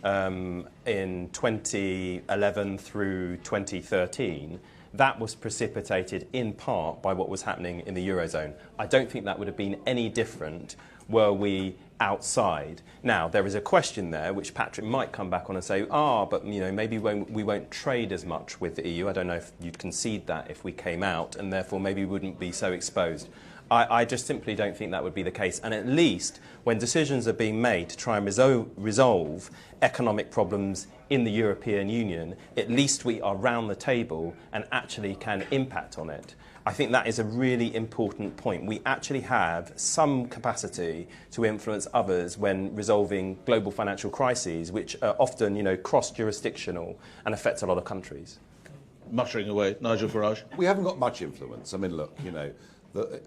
in 2011 through 2013, that was precipitated in part by what was happening in the Eurozone. I don't think that would have been any different were we outside. Now, there is a question there which Patrick might come back on and say, but maybe we won't trade as much with the EU. I don't know if you'd concede that if we came out, and therefore maybe we wouldn't be so exposed. I just simply don't think that would be the case. And at least when decisions are being made to try and resolve economic problems in the European Union, at least we are round the table and actually can impact on it. I think that is a really important point. We actually have some capacity to influence others when resolving global financial crises, which are often, cross-jurisdictional and affect a lot of countries. Muttering away. Nigel Farage? We haven't got much influence. I mean, look,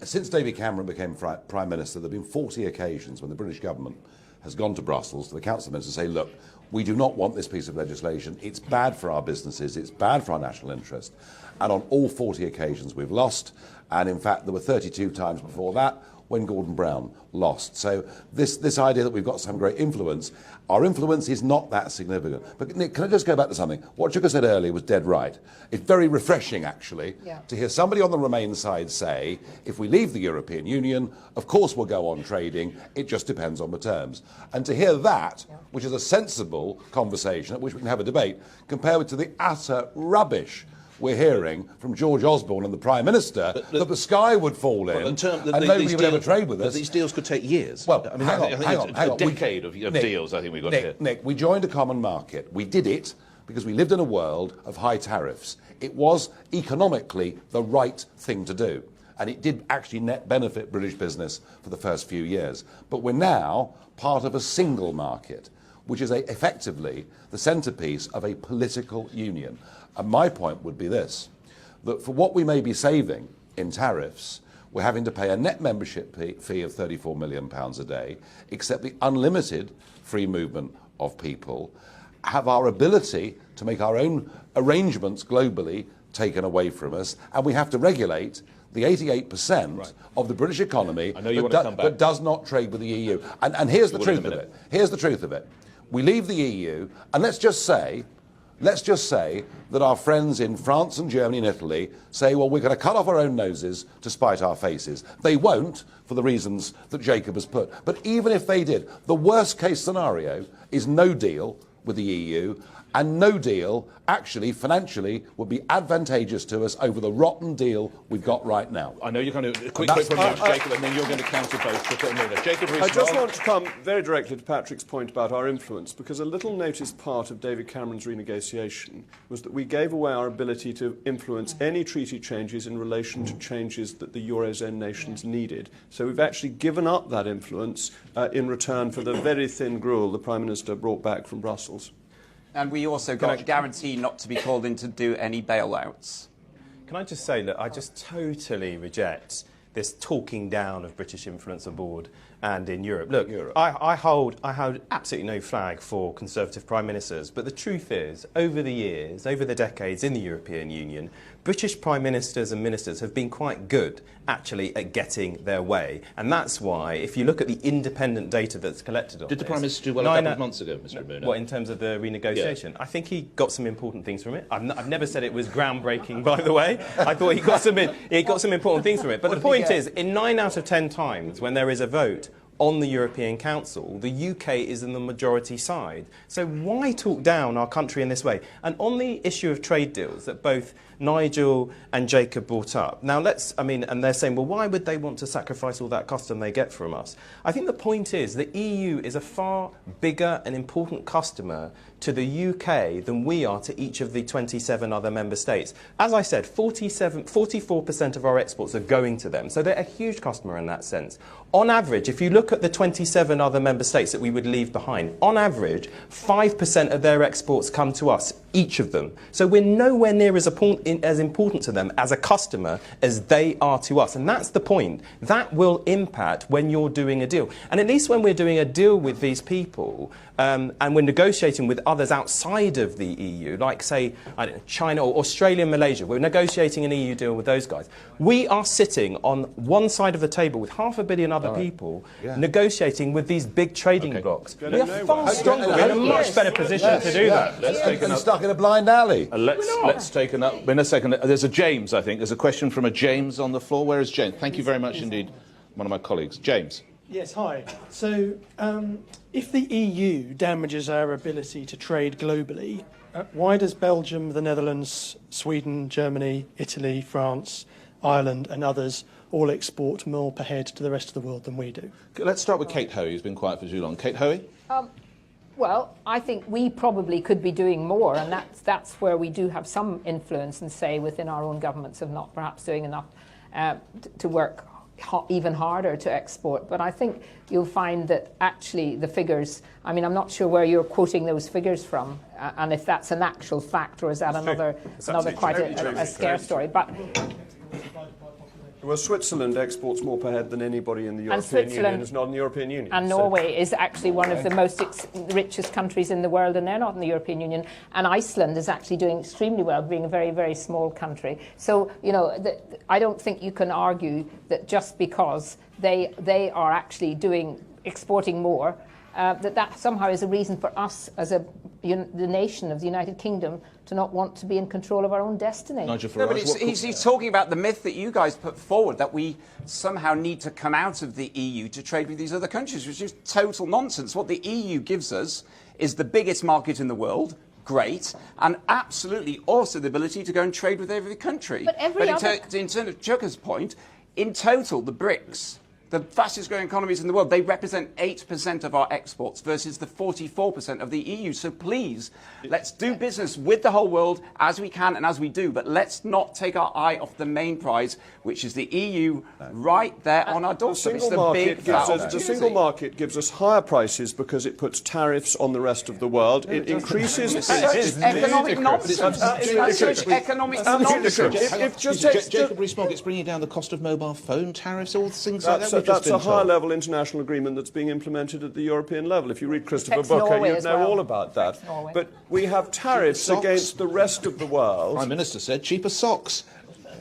since David Cameron became Prime Minister, there have been 40 occasions when the British government has gone to Brussels, to the Council of Ministers, to say, look, we do not want this piece of legislation. It's bad for our businesses. It's bad for our national interest. And on all 40 occasions, we've lost. And in fact, there were 32 times before that when Gordon Brown lost. So this idea that we've got some great influence, our influence is not that significant. But Nick, can I just go back to something? What Chuka said earlier was dead right. It's very refreshing, actually, to hear somebody on the Remain side say, if we leave the European Union, of course we'll go on trading, it just depends on the terms. And to hear that, which is a sensible conversation at which we can have a debate, compared to the utter rubbish we're hearing from George Osborne and the Prime Minister that the sky would fall in and nobody would ever trade with us. These deals could take years. Well, I mean, hang on. A decade of deals, I think we've got here. Nick, we joined a common market. We did it because we lived in a world of high tariffs. It was economically the right thing to do. And it did actually net benefit British business for the first few years. But we're now part of a single market, which is effectively the centrepiece of a political union. And my point would be this, that for what we may be saving in tariffs, we're having to pay a net membership fee of £34 million a day, accept the unlimited free movement of people, have our ability to make our own arrangements globally taken away from us, and we have to regulate the 88% of the British economy that does not trade with the EU. And here's the truth of it. Here's the truth of it. We leave the EU, and let's just say that our friends in France and Germany and Italy say, well, we're going to cut off our own noses to spite our faces. They won't, for the reasons that Jacob has put. But even if they did, the worst case scenario is no deal with the EU, and no deal, actually, financially, would be advantageous to us over the rotten deal we've got right now. I know you're going to quick remarks, Jacob, and then you're going to counter both. Jacob, I just want to come very directly to Patrick's point about our influence, because a little noticed part of David Cameron's renegotiation was that we gave away our ability to influence any treaty changes in relation to changes that the Eurozone nations needed. So we've actually given up that influence in return for the very thin gruel the Prime Minister brought back from Brussels. And we also got a guarantee not to be called in to do any bailouts. Can I just say that I just totally reject this talking down of British influence abroad and in Europe. Look, I hold absolutely no flag for Conservative Prime Ministers, but the truth is, over the years, over the decades in the European Union, British Prime Ministers and Ministers have been quite good, actually, at getting their way. And that's why, if you look at the independent data that's collected on Did the Prime Minister do well a couple of months ago, Mr. Moon? What, in terms of the renegotiation? Yeah. I think he got some important things from it. I've never said it was groundbreaking, by the way. I thought he got some important things from it. But the point is, in 9 out of 10 times, when there is a vote on the European Council, the UK is in the majority side. So why talk down our country in this way? And on the issue of trade deals that both Nigel and Jacob brought up, now and they're saying, well, why would they want to sacrifice all that custom they get from us? I think the point is the EU is a far bigger and important customer to the UK than we are to each of the 27 other member states. As I said, 44% of our exports are going to them, so they're a huge customer in that sense. On average, if you look at the 27 other member states that we would leave behind, on average, 5% of their exports come to us, each of them. So we're nowhere near as important to them as a customer as they are to us. And that's the point. That will impact when you're doing a deal. And at least when we're doing a deal with these people, and we're negotiating with others outside of the EU, like, say, I don't know, China or Australia and Malaysia, we're negotiating an EU deal with those guys. We are sitting on one side of the table with 500 million other people negotiating with these big trading blocs. We are far stronger. We're in a much better position to do that. Let's take And stuck in a blind alley. let's take in a second. There's a James, I think. There's a question from a James on the floor. Where is James? Thank you very much indeed, one of my colleagues. James. Yes, hi. So, if the EU damages our ability to trade globally, why does Belgium, the Netherlands, Sweden, Germany, Italy, France, Ireland and others all export more per head to the rest of the world than we do? Let's start with Kate Hoey, who's been quiet for too long. Kate Hoey? Well, I think we probably could be doing more, and that's where we do have some influence and say within our own governments of not perhaps doing enough to work even harder to export. But I think you'll find that actually the figures, I mean, I'm not sure where you're quoting those figures from, and if that's an actual fact or is that another quite a scare story. But well, Switzerland exports more per head than anybody in the European Union. It's not in the European Union. And Norway is actually one of the most richest countries in the world, and they're not in the European Union. And Iceland is actually doing extremely well, being a very, very small country. So, you know, I don't think you can argue that just because they are actually exporting more, that somehow is a reason for us as the nation of the United Kingdom to not want to be in control of our own destiny. Nigel No, Farage, but he's talking about the myth that you guys put forward, that we somehow need to come out of the EU to trade with these other countries, which is total nonsense. What the EU gives us is the biggest market in the world. Great, and absolutely also the ability to go and trade with every country. But in terms of Chucker's point, in total, the BRICS, the fastest growing economies in the world, they represent 8% of our exports versus the 44% of the EU. So please, let's do business with the whole world as we can and as we do, but let's not take our eye off the main prize, which is the EU right there on our doorstep. It's the big the single market gives us higher prices because it puts tariffs on the rest of the world. It increases economic nonsense. That's such economic nonsense. Jacob Rees-Mogg, it's bringing down the cost of mobile phone tariffs, all things like that. That's a high-level international agreement that's being implemented at the European level. If you read Christopher Booker, you'd know all about that. But we have tariffs against the rest of the world. Prime Minister said cheaper socks.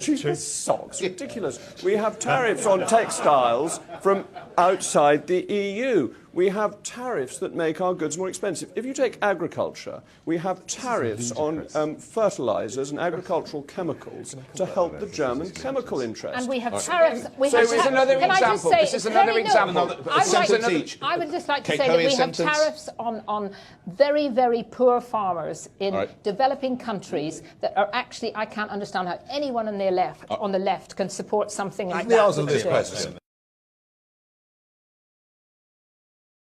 Cheaper socks? Ridiculous. We have tariffs on textiles from outside the EU. We have tariffs that make our goods more expensive. If you take agriculture, we have tariffs on fertilisers and agricultural chemicals to help the German chemical interests. And we have tariffs. This is another example. I would just like to say that we have tariffs on very, very poor farmers in developing countries that are actually, I can't understand how anyone on the left can support something like that. The answer to this question.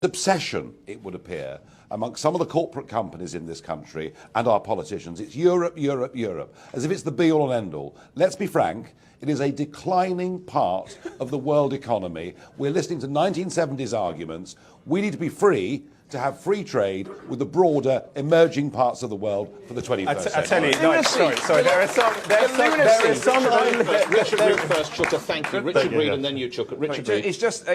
Obsession, it would appear, amongst some of the corporate companies in this country and our politicians. It's Europe, Europe, Europe, as if it's the be-all and end-all. Let's be frank, it is a declining part of the world economy. We're listening to 1970s arguments. We need to be free to have free trade with the broader emerging parts of the world for the 21st century. I tell you, sorry, there are some Richard Reed first, Chuka, thank you. Richard Reed and then you, Chuka. Richard Reed. It's just,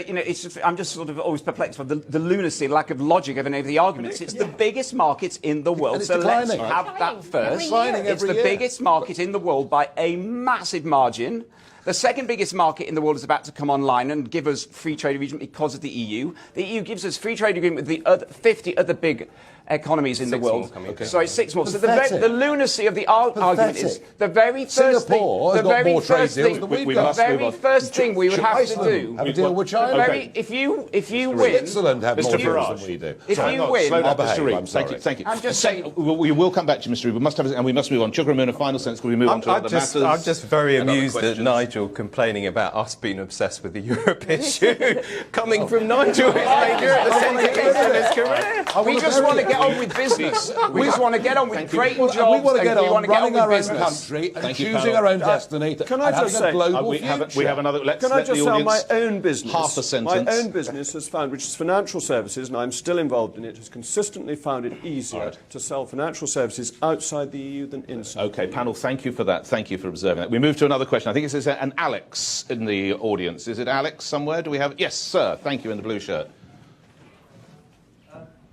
I'm just sort of always perplexed by the lunacy, lack of logic of any of the arguments. It's the biggest market in the world, so let's have that first. It's the biggest market in the world by a massive margin. The second biggest market in the world is about to come online and give us free trade agreement because of the EU. The EU gives us free trade agreement with the 50 other big economies in the world. Sorry, 6 more. So the lunacy of the argument is the very first Singapore thing. has got more trade deals than we've got. The very first thing we would have to do. Have a deal with China. If you win, Switzerland have more deals than we do. If you win, I'll behave. I'm sorry. Thank you. I'm just saying. We will come back to you, Mr. Reed. We must have, and we must move on. Chuka, in a final sense, because we move on to other matters. I'm just very amused at Nigel complaining about us being obsessed with the Europe issue, coming from Nigel, who's made Europe the centre of his career. We just want to get get on with business. We just want to get on with creating jobs. We want to get on with running our own business. country and Thank you, choosing panel. our own destiny. Can I and just having a say, global we future. have another. Let's Can I let just the say on audience my own business? half a sentence. My own business has found, which is financial services, and I'm still involved in it, has consistently found it easier to sell financial services outside the EU than inside. Okay, panel, thank you for that. Thank you for observing that. We move to another question. I think it says an Alex in the audience. Is it Alex somewhere? Do we have it? Yes, sir. Thank you, in the blue shirt.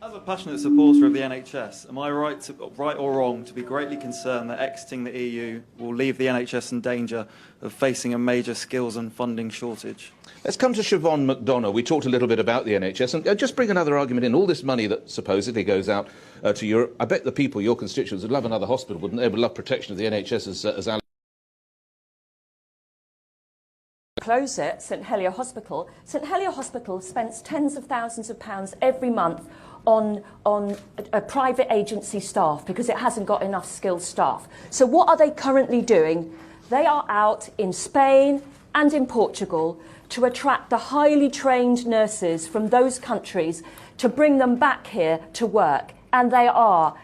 As a passionate supporter of the NHS, am I right or wrong to be greatly concerned that exiting the EU will leave the NHS in danger of facing a major skills and funding shortage? Let's come to Siobhan McDonough. We talked a little bit about the NHS, and just bring another argument in. All this money that supposedly goes out to Europe, I bet the people, your constituents, would love another hospital, wouldn't they? Would love protection of the NHS as Alex. Close it, St Helier Hospital. St Helier Hospital spends tens of thousands of pounds every month on a private agency staff because it hasn't got enough skilled staff. So what are they currently doing? They are out in Spain and in Portugal to attract the highly trained nurses from those countries to bring them back here to work. And they are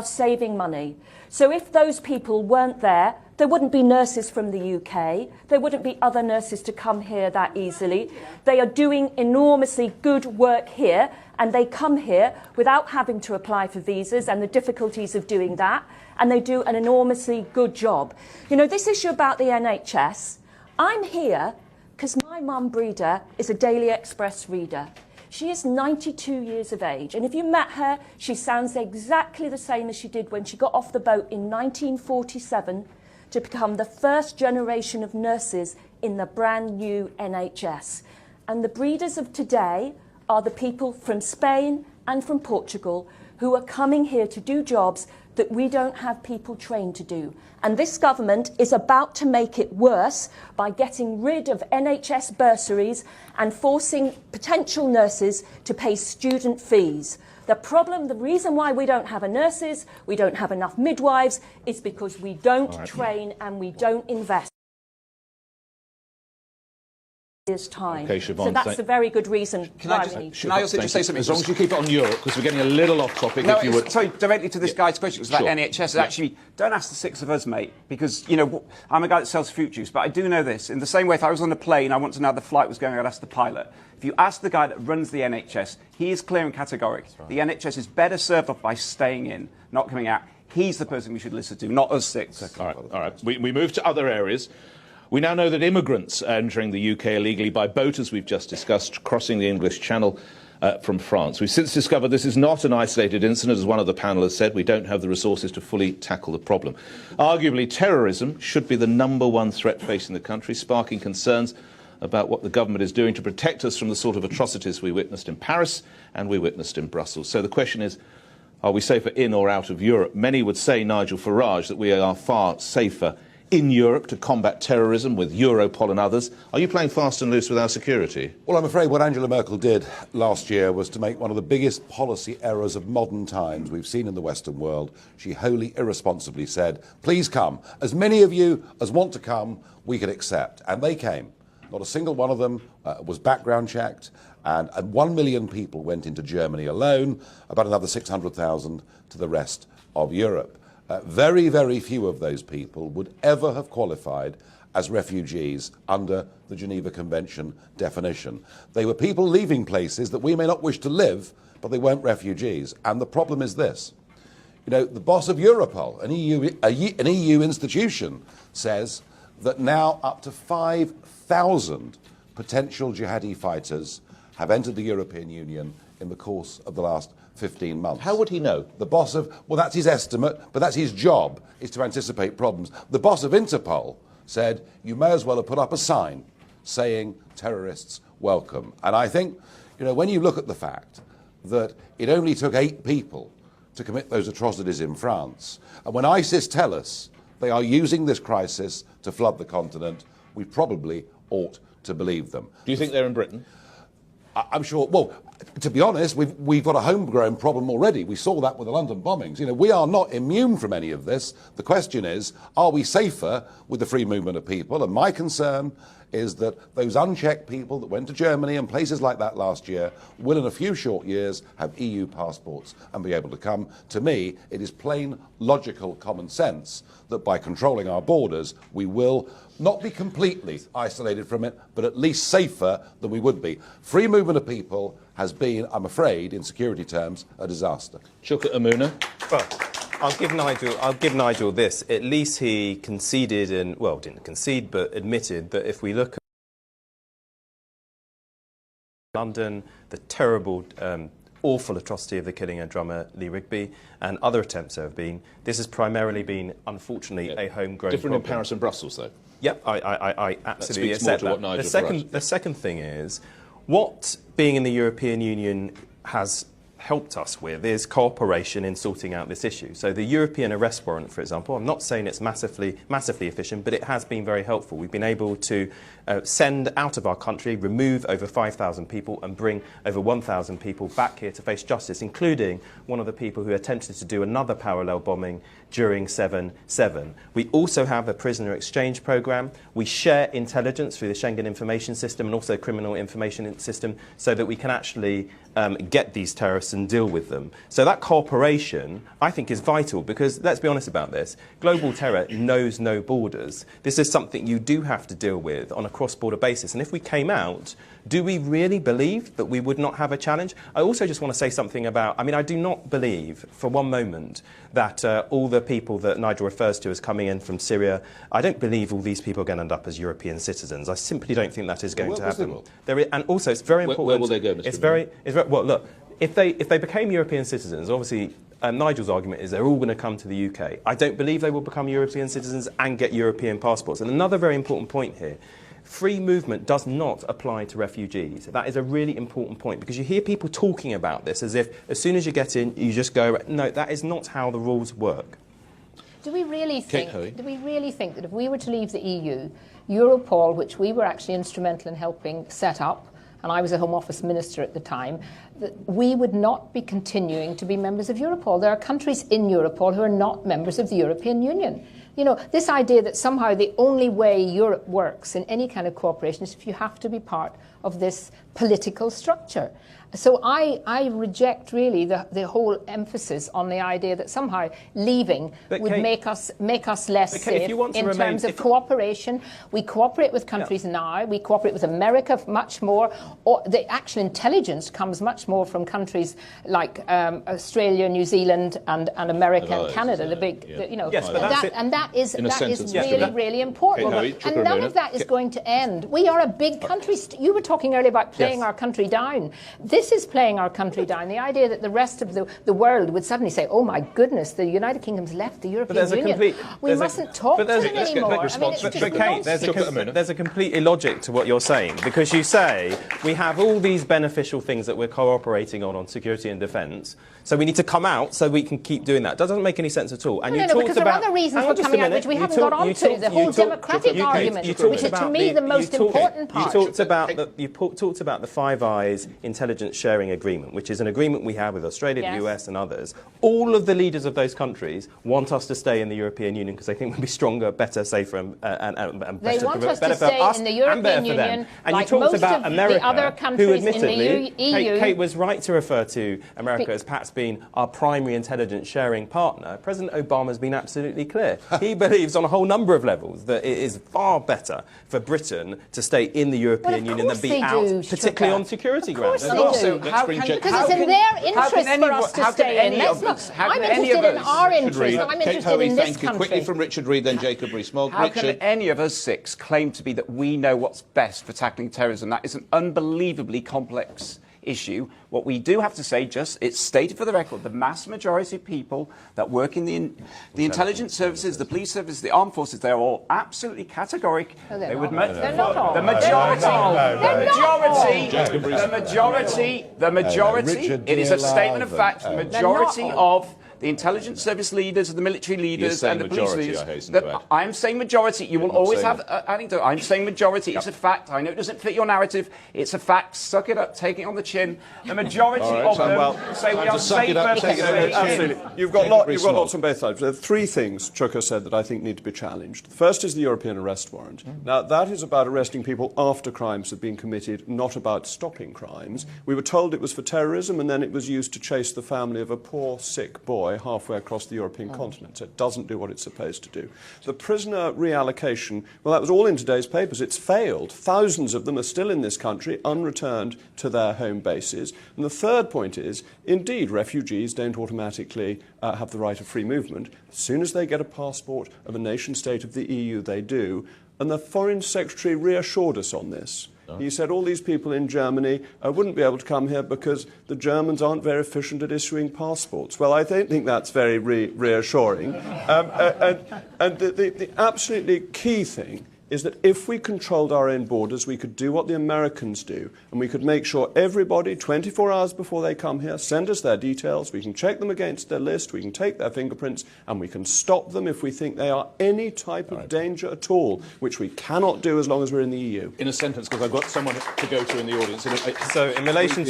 saving money. So if those people weren't there, there wouldn't be nurses from the UK. There wouldn't be other nurses to come here that easily. They are doing enormously good work here, and they come here without having to apply for visas and the difficulties of doing that, and they do an enormously good job. You know, this issue about the NHS, I'm here because my mum, Breda, is a Daily Express reader. She is 92 years of age, and if you met her, she sounds exactly the same as she did when she got off the boat in 1947 to become the first generation of nurses in the brand new NHS. And the breeders of today are the people from Spain and from Portugal who are coming here to do jobs that we don't have people trained to do. And this government is about to make it worse by getting rid of NHS bursaries and forcing potential nurses to pay student fees. The reason why we don't have nurses, we don't have enough midwives, is because we don't train and we don't invest. Time. Okay, Siobhan, so that's a very good reason why we need to. Can I also just say something? As long as you keep it on Europe, because we're getting a little off topic, No, if you would. sorry, directly to this guy's question, because Sure. that NHS, actually, don't ask the six of us, mate, because, you know, I'm a guy that sells fruit juice, but I do know this. In the same way, if I was on a plane, I want to know how the flight was going, I'd ask the pilot. If you ask the guy that runs the NHS, he is clear and categoric. Right. The NHS is better served off by staying in, not coming out. He's the person we should listen to, not us six. All right. We move to other areas. We now know that immigrants are entering the UK illegally by boat, as we've just discussed, crossing the English Channel from France. We've since discovered this is not an isolated incident, as one of the panel has said. We don't have the resources to fully tackle the problem. Arguably, terrorism should be the #1 threat facing the country, sparking concerns about what the government is doing to protect us from the sort of atrocities we witnessed in Paris and we witnessed in Brussels. So the question is, are we safer in or out of Europe? Many would say, Nigel Farage, that we are far safer in Europe to combat terrorism with Europol and others. Are you playing fast and loose with our security? Well, I'm afraid what Angela Merkel did last year was to make one of the biggest policy errors of modern times we've seen in the Western world. She wholly irresponsibly said, please come. As many of you as want to come, we can accept. And they came. Not a single one of them was background checked. And 1 million people went into Germany alone, about another 600,000 to the rest of Europe. Very, very few of those people would ever have qualified as refugees under the Geneva Convention definition. They were people leaving places that we may not wish to live, but they weren't refugees. And the problem is this. You know, the boss of Europol, an EU institution, says that now up to 5,000 potential jihadi fighters have entered the European Union in the course of the last 15 months. How would he know? The boss of, well, that's his estimate, but that's his job, is to anticipate problems. The boss of Interpol said, you may as well have put up a sign saying terrorists welcome. And I think, you know, when you look at the fact that it only took 8 people to commit those atrocities in France, and when ISIS tell us they are using this crisis to flood the continent, we probably ought to believe them. Do you think they're in Britain? I'm sure, well, to be honest, we've got a homegrown problem already. We saw that with the London bombings. You know, we are not immune from any of this. The question is, are we safer with the free movement of people? And my concern is that those unchecked people that went to Germany and places like that last year will in a few short years have EU passports and be able to come. To me, it is plain logical common sense that by controlling our borders, we will not be completely isolated from it, but at least safer than we would be. Free movement of people has been, I'm afraid, in security terms, a disaster. Shukla Amuna. Well, I'll give Nigel this. At least he conceded and, well, didn't concede, but admitted that if we look at London, the terrible, awful atrocity of the killing of drummer Lee Rigby and other attempts there have been, this has primarily been, unfortunately, a homegrown Different problem. in Paris and Brussels, though. Yep, I absolutely that speaks more accept to that. what Nigel The second thing is, what being in the European Union has helped us with is cooperation in sorting out this issue. So the European arrest warrant, for example, I'm not saying it's massively efficient, but it has been very helpful. We've been able to send out of our country, remove over 5,000 people and bring over 1,000 people back here to face justice, including one of the people who attempted to do another parallel bombing during 7/7. We also have a prisoner exchange programme. We share intelligence through the Schengen information system and also criminal information system so that we can actually get these terrorists and deal with them. So that cooperation, I think, is vital because, let's be honest about this, global terror knows no borders. This is something you do have to deal with on a cross-border basis. And if we came out, do we really believe that we would not have a challenge? I also just want to say something about, I do not believe for one moment that all the people that Nigel refers to as coming in from Syria, I don't believe all these people are going to end up as European citizens. I simply don't think that is going to happen. And also, it's very important. Where will they go, Mr. It's very, well, look, if they became European citizens, obviously, Nigel's argument is they're all going to come to the UK. I don't believe they will become European citizens and get European passports. And another very important point here, free movement does not apply to refugees. That is a really important point because you hear people talking about this as if as soon as you get in, you just go. No, that is not how the rules work. Do we really think that if we were to leave the EU, Europol, which we were actually instrumental in helping set up, and I was a Home Office Minister at the time, that we would not be continuing to be members of Europol? There are countries in Europol who are not members of the European Union. You know, this idea that somehow the only way Europe works in any kind of cooperation is if you have to be part of this political structure. So I reject really the whole emphasis on the idea that somehow leaving would make us less safe in terms of cooperation. We cooperate with countries now. We cooperate with America much more. Or the actual intelligence comes much more from countries like Australia, New Zealand, and America and Canada. The big, that is really important. And none of that is going to end. We are a big country. You were talking earlier about playing our country down. This is playing our country down. The idea that the rest of the world would suddenly say, oh my goodness, the United Kingdom's left the European Union. We mustn't talk to them anymore. There's a complete illogic to what you're saying because you say we have all these beneficial things that we're cooperating on security and defence, so we need to come out so we can keep doing that. That doesn't make any sense at all. And because there are other reasons for coming out which we haven't got onto. The whole democratic argument, which is to me the most important part. You talked about the Five Eyes intelligence sharing agreement, which is an agreement we have with Australia, the US and others. All of the leaders of those countries want us to stay in the European Union because they think we'll be stronger, better, safer and better, they want us better to stay for us in the European Union and like you talked most about of America, the other countries who admittedly, in the EU. Kate was right to refer to America as perhaps being our primary intelligence sharing partner. President Obama has been absolutely clear. He believes on a whole number of levels that it is far better for Britain to stay in the European Union than be out, particularly on security grounds. Because it's in their interest for us to stay in. I'm interested in our interest. I'm interested in this country. Quickly from Richard Reid, then Jacob Rees-Mogg. How can any of us six claim to be that we know what's best for tackling terrorism? That is an unbelievably complex issue. What we do have to say, it's stated for the record, the mass majority of people that work in the intelligence services, the police services, the armed forces, they're all absolutely categoric. They would they're not all. The majority, it is a statement of fact, the majority of the intelligence service leaders, the military leaders, saying and the police majority, leaders. I hasten to add. I'm saying majority. You will not always saying have anecdote. I'm saying majority. It's a fact. I know it doesn't fit your narrative. It's a fact. Suck it up. Take it on the chin. The majority of them say we are suck it up, safer. take it on the chin. Absolutely. You've got lots on both sides. There are three things Chuka said that I think need to be challenged. The first is the European arrest warrant. Now, that is about arresting people after crimes have been committed, not about stopping crimes. We were told it was for terrorism, and then it was used to chase the family of a poor, sick boy halfway across the European continent. So it doesn't do what it's supposed to do. The prisoner reallocation, well, that was all in today's papers. It's failed. Thousands of them are still in this country, unreturned to their home bases. And the third point is, indeed, refugees don't automatically have the right of free movement. As soon as they get a passport of a nation-state of the EU, they do. And the Foreign Secretary reassured us on this. He said all these people in Germany wouldn't be able to come here because the Germans aren't very efficient at issuing passports. Well, I don't think that's very reassuring. And the absolutely key thing is that if we controlled our own borders, we could do what the Americans do, and we could make sure everybody, 24 hours before they come here, send us their details, we can check them against their list, we can take their fingerprints, and we can stop them if we think they are any type of danger at all, which we cannot do as long as we're in the EU. In a sentence, because I've got someone to go to in the audience. So in relation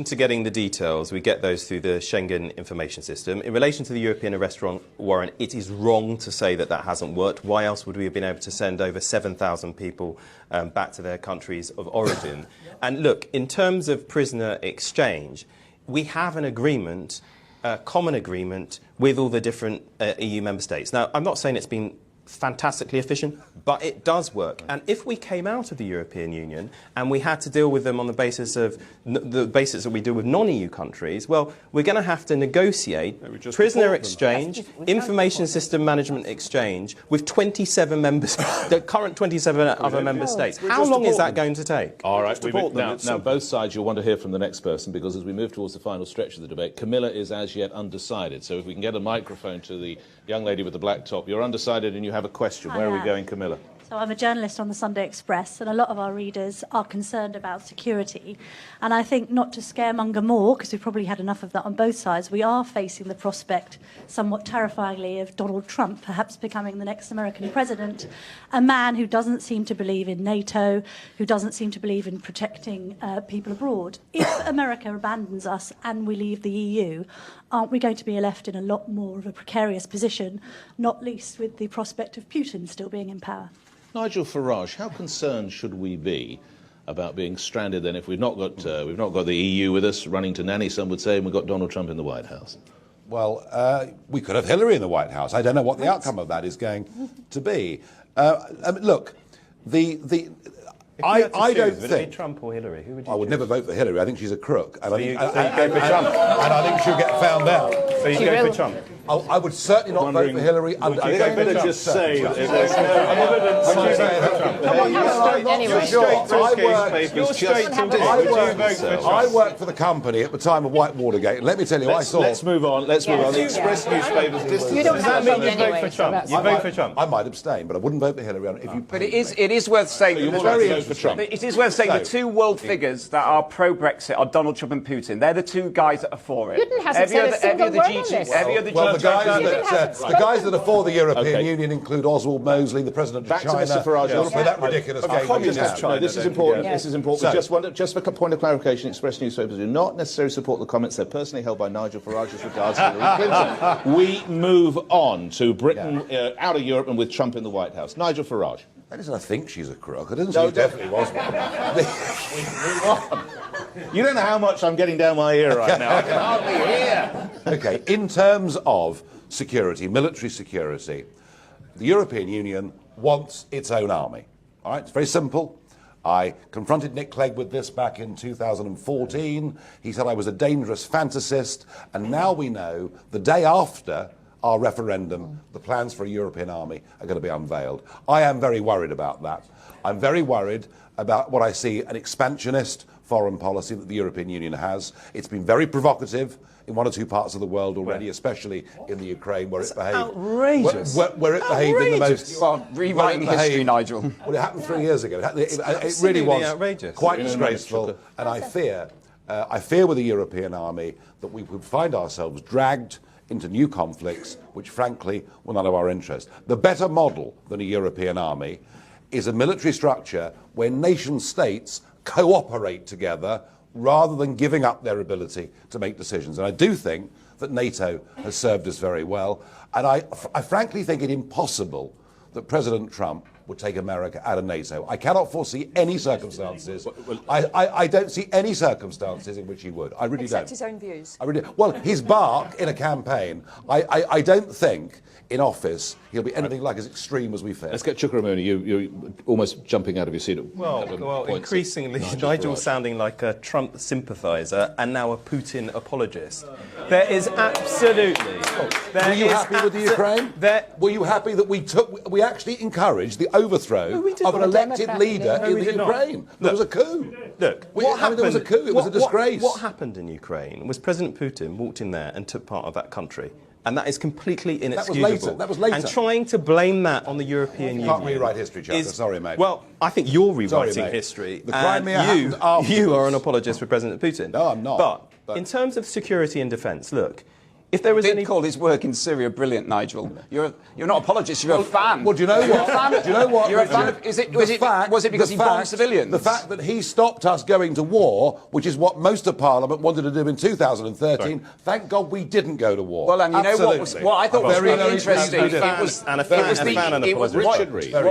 to getting the details, we get those through the Schengen information system. In relation to the European arrest warrant, it is wrong to say that that hasn't worked. Why else would we have been able to send over 7,000 people back to their countries of origin? And look, in terms of prisoner exchange, we have an agreement, a common agreement, with all the different EU member states. Now, I'm not saying it's been fantastically efficient, but it does work. And if we came out of the European Union and we had to deal with them on the basis that we do with non-EU countries, well, we're going to have to negotiate prisoner exchange, information system management exchange with 27 members, the current 27 other member states. How long is that going to take? All right, now both sides you'll want to hear from the next person, because as we move towards the final stretch of the debate, Camilla is as yet undecided. So if we can get a microphone to the young lady with the black top. You're undecided and you have a question. Where are we going, Camilla? So I'm a journalist on the Sunday Express, and a lot of our readers are concerned about security. And I think, not to scaremonger more, because we've probably had enough of that on both sides, we are facing the prospect, somewhat terrifyingly, of Donald Trump perhaps becoming the next American president, a man who doesn't seem to believe in NATO, who doesn't seem to believe in protecting people abroad. If America abandons us and we leave the EU, aren't we going to be left in a lot more of a precarious position, not least with the prospect of Putin still being in power? Nigel Farage, how concerned should we be about being stranded then if we've not got the EU with us, running to nanny, some would say, and we've got Donald Trump in the White House? Well, we could have Hillary in the White House. I don't know what the outcome of that is going to be. Look, I don't think... Would it be Trump or Hillary? Who would you I would choose? never vote for Hillary. I think she's a crook. And So you go for Trump? And I think she'll get found out. So you go for Trump? I would certainly not vote for Hillary. I think I better just say that if there's no evidence... I worked for the company at the time of Whitewatergate, and let me tell you, I saw... Let's move on. The Express newspapers... You don't have Does that to mean you vote for Trump? You vote for Trump? I might abstain, but I wouldn't vote for Hillary. But it is worth saying... You want to vote for Trump? It is worth saying the two world figures that are pro-Brexit are Donald Trump and Putin. They're the two guys that are for it. Putin hasn't said a single word on this. The guys that are for the European Union include Oswald Mosley, the president of China. Back to Mr Farage. You want to play that ridiculous game? No, this is important. This is important. So, Just for a point of clarification, Express newspapers do not necessarily support the comments. They're personally held by Nigel Farage as regards Hillary Clinton. We move on to Britain out of Europe and with Trump in the White House. Nigel Farage. I didn't think she's a crook. I didn't say she definitely was one. We move on. You don't know how much I'm getting down my ear right now. I can hardly hear. Okay, in terms of security, military security, the European Union wants its own army. All right, it's very simple. I confronted Nick Clegg with this back in 2014. He said I was a dangerous fantasist, and now we know the day after our referendum, the plans for a European army are going to be unveiled. I am very worried about that. I'm very worried about what I see, an expansionist foreign policy that the European Union has. It's been very provocative in one or two parts of the world already, especially in the Ukraine, where it behaved... Outrageous. Where it behaved in the most... You are rewriting history, Nigel. Well, it happened 3 years ago. It really was outrageous. quite disgraceful. And I fear with the European army that we would find ourselves dragged into new conflicts, which frankly were none of our interest. The better model than a European army is a military structure where nation states cooperate together rather than giving up their ability to make decisions. And I do think that NATO has served us very well. And I frankly think it impossible that President Trump would take America out of NATO. I cannot foresee any circumstances. I don't see any circumstances in which he would. I really Except don't. his own views. I really, well, his bark in a campaign, I don't think in office he'll be anything like as extreme as we fear. Let's get Chukwuemeka. You're almost jumping out of your seat. Well, increasingly, Nigel's sounding like a Trump sympathiser and now a Putin apologist. There is absolutely... Were you happy with the Ukraine? Were you happy that we actually encouraged the overthrow of an elected leader in the Ukraine? There was a coup. Look, there was a coup. It was a disgrace. What happened in Ukraine was President Putin walked in there and took part of that country. And that is completely inexcusable. That was later. And trying to blame that on the European Union... Can't rewrite history, Chapter. Sorry, mate. Well, I think you're rewriting history. The Crimea happened afterwards. You are an apologist for President Putin. No, I'm not. But in terms of security and defence, look, if there was any... call his work in Syria brilliant, Nigel. You're not an apologist, you're a fan. Well, do you know what? Do you know what? You're a fan of... Was it because he bombed civilians? The fact that he stopped us going to war, which is what most of Parliament wanted to do in 2013, thank God we didn't go to war. Well, and you know what I thought was really interesting? What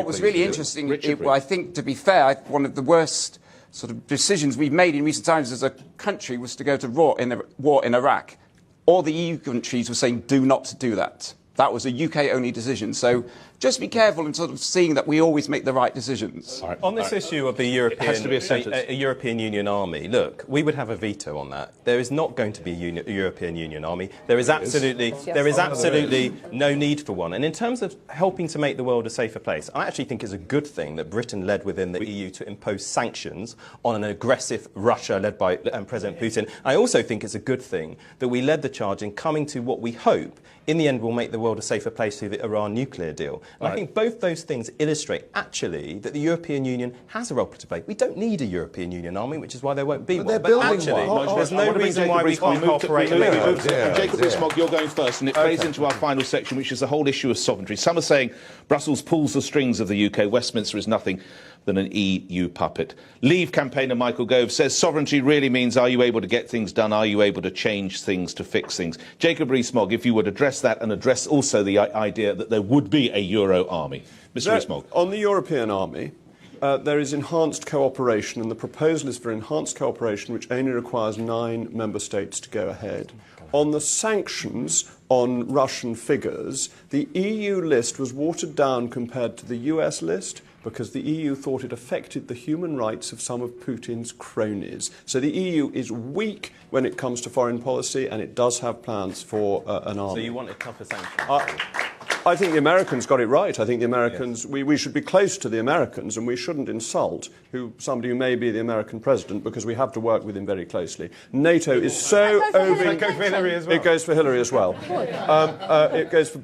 was really interesting, I think, to be fair, one of the worst sort of decisions we've made in recent times as a country was to go to war in Iraq. All the EU countries were saying, do not do that. That was a UK-only decision. So just be careful in sort of seeing that we always make the right decisions. On this issue of the European Union army, look, we would have a veto on that. There is not going to be a European Union army. There is absolutely no need for one. And in terms of helping to make the world a safer place, I actually think it's a good thing that Britain led within the EU to impose sanctions on an aggressive Russia led by President Putin. I also think it's a good thing that we led the charge in coming to what we hope in the end will make the world a safer place through the Iran nuclear deal. And I think both those things illustrate, actually, that the European Union has a role to play. We don't need a European Union army, which is why there won't be one. But actually, there's no reason why we can't cooperate. Jacob Rees-Mogg, you're going first, and it plays into our final section, which is the whole issue of sovereignty. Some are saying Brussels pulls the strings of the UK. Westminster is nothing than an EU puppet. Leave campaigner Michael Gove says sovereignty really means, are you able to get things done? Are you able to change things, to fix things? Jacob Rees-Mogg, if you would address that and address also the idea that there would be a Euro army. Mr. Rees-Mogg. On the European army, there is enhanced cooperation, and the proposal is for enhanced cooperation, which only requires 9 member states to go ahead. On the sanctions on Russian figures, the EU list was watered down compared to the US list, because the EU thought it affected the human rights of some of Putin's cronies. So the EU is weak when it comes to foreign policy, and it does have plans for an army. So you want a tougher sanction? I think the Americans got it right. I think the Americans, we should be close to the Americans, and we shouldn't insult somebody who may be the American president, because we have to work with him very closely. NATO is so over. It goes for Hillary as well. It goes for Hillary as well. It goes for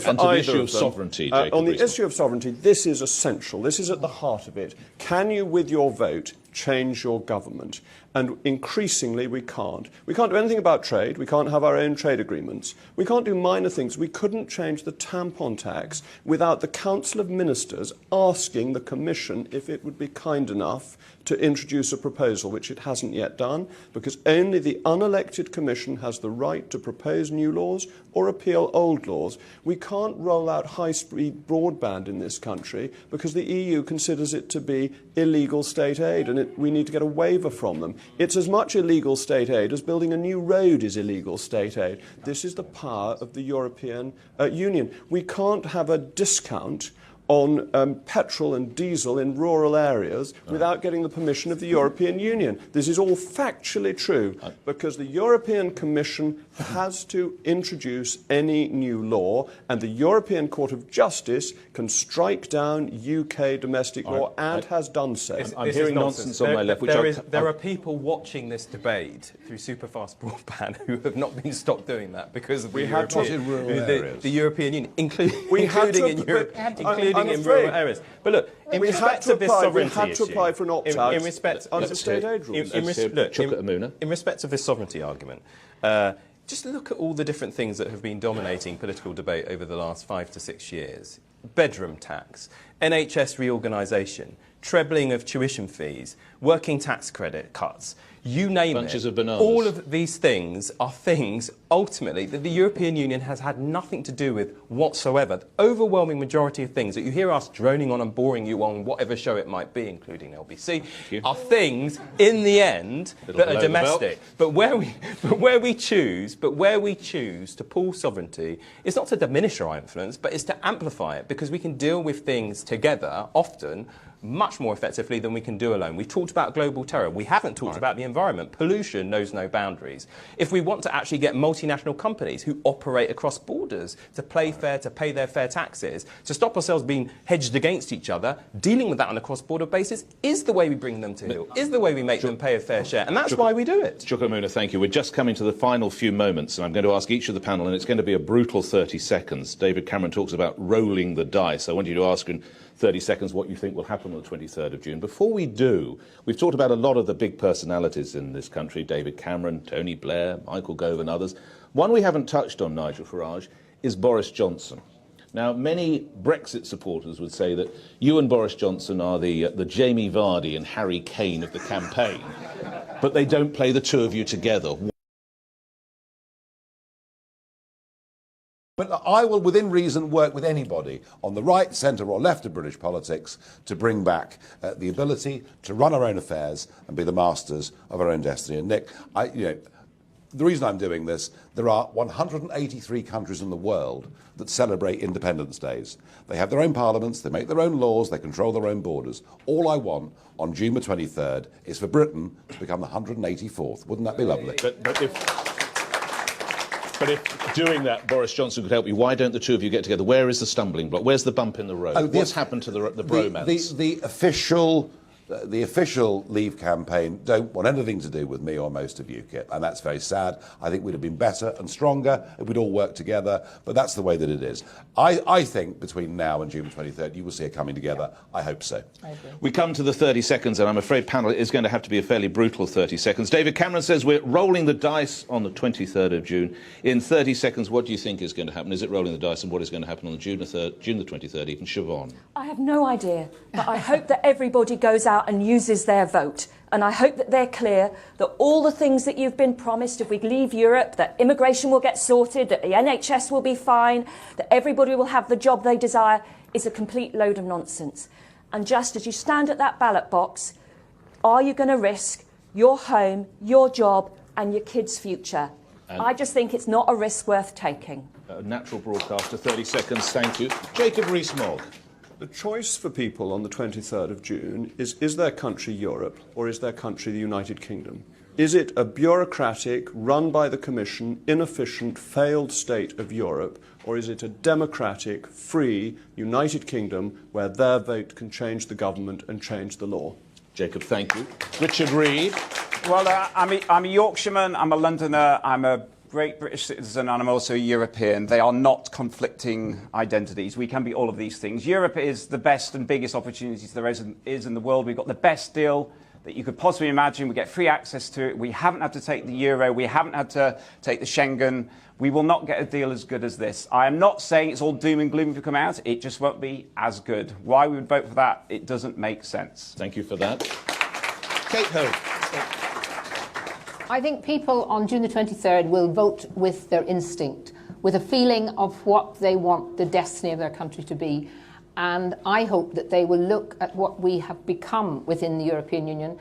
and either the issue of them. sovereignty, On the issue of sovereignty, this is essential. This is at the heart of it. Can you, with your vote, change your government? And increasingly, we can't. We can't do anything about trade. We can't have our own trade agreements. We can't do minor things. We couldn't change the tampon tax without the Council of Ministers asking the Commission if it would be kind enough to introduce a proposal, which it hasn't yet done, because only the unelected Commission has the right to propose new laws or appeal old laws. We can't roll out high-speed broadband in this country because the EU considers it to be illegal state aid, and we need to get a waiver from them. It's as much illegal state aid as building a new road is illegal state aid. This is the power of the European Union. We can't have a discount on petrol and diesel in rural areas without getting the permission of the European Union. This is all factually true, because the European Commission has to introduce any new law, and the European Court of Justice can strike down UK domestic law and has done so. I'm hearing nonsense on my left. There are people watching this debate through superfast broadband who have not been stopped doing that because of the European Union, including in rural areas. But look, in respect of this sovereignty issue, we had to apply for an opt-out under state aid rules. In respect of this sovereignty argument, Just look at all the different things that have been dominating political debate over the last 5 to 6 years. Bedroom tax, NHS reorganisation, trebling of tuition fees, working tax credit cuts, you name it. Bunches of bananas. All of these things are things, ultimately, that the European Union has had nothing to do with whatsoever. The overwhelming majority of things that you hear us droning on and boring you on whatever show it might be, including LBC, are things, in the end, that are domestic. But where we choose to pool sovereignty, it's not to diminish our influence, but it's to amplify it, because we can deal with things together, often, much more effectively than we can do alone. We've talked about global terror. We haven't talked about the environment. Pollution knows no boundaries. If we want to actually get multinational companies who operate across borders to play fair, to pay their fair taxes, to stop ourselves being hedged against each other, dealing with that on a cross-border basis is the way we bring them to heel, is the way we make them pay a fair share. And that's why we do it. Chukwamuna, thank you. We're just coming to the final few moments, and I'm going to ask each of the panel, and it's going to be a brutal 30 seconds. David Cameron talks about rolling the dice. I want you to ask in 30 seconds what you think will happen on the 23rd of June. Before we do, we've talked about a lot of the big personalities in this country, David Cameron, Tony Blair, Michael Gove and others. One we haven't touched on, Nigel Farage, is Boris Johnson. Now, many Brexit supporters would say that you and Boris Johnson are the Jamie Vardy and Harry Kane of the campaign, but they don't play the two of you together. But I will, within reason, work with anybody on the right, centre or left of British politics to bring back the ability to run our own affairs and be the masters of our own destiny. And Nick, the reason I'm doing this, there are 183 countries in the world that celebrate Independence Days. They have their own parliaments, they make their own laws, they control their own borders. All I want on June the 23rd is for Britain to become the 184th. Wouldn't that be lovely? But if doing that, Boris Johnson could help you, why don't the two of you get together? Where is the stumbling block? Where's the bump in the road? What's happened to the bromance? The official Leave campaign don't want anything to do with me or most of UKIP, and that's very sad. I think we'd have been better and stronger if we'd all worked together, but that's the way that it is. I think between now and June 23rd, you will see it coming together. I hope so. I agree. We come to the 30 seconds, and I'm afraid, panel, it is going to have to be a fairly brutal 30 seconds. David Cameron says we're rolling the dice on the 23rd of June. In 30 seconds, what do you think is going to happen? Is it rolling the dice, and what is going to happen on June the 23rd, even Siobhan? I have no idea, but I hope that everybody goes out and uses their vote. And I hope that they're clear that all the things that you've been promised, if we leave Europe, that immigration will get sorted, that the NHS will be fine, that everybody will have the job they desire, is a complete load of nonsense. And just as you stand at that ballot box, are you going to risk your home, your job and your kids' future? I just think it's not a risk worth taking. Natural broadcaster, 30 seconds, thank you. Jacob Rees-Mogg. The choice for people on the 23rd of June is their country Europe or is their country the United Kingdom? Is it a bureaucratic, run by the Commission, inefficient, failed state of Europe, or is it a democratic, free United Kingdom where their vote can change the government and change the law? Jacob, thank you. Richard Reed. Well, I'm a Yorkshireman, I'm a Londoner, I'm a great British citizen, and I'm also European. They are not conflicting identities. We can be all of these things. Europe is the best and biggest opportunities there is in the world. We've got the best deal that you could possibly imagine. We get free access to it. We haven't had to take the euro. We haven't had to take the Schengen. We will not get a deal as good as this. I am not saying it's all doom and gloom if we come out. It just won't be as good. Why we would vote for that, it doesn't make sense. Thank you for that. Kate Hope. I think people on June the 23rd will vote with their instinct, with a feeling of what they want the destiny of their country to be. And I hope that they will look at what we have become within the European Union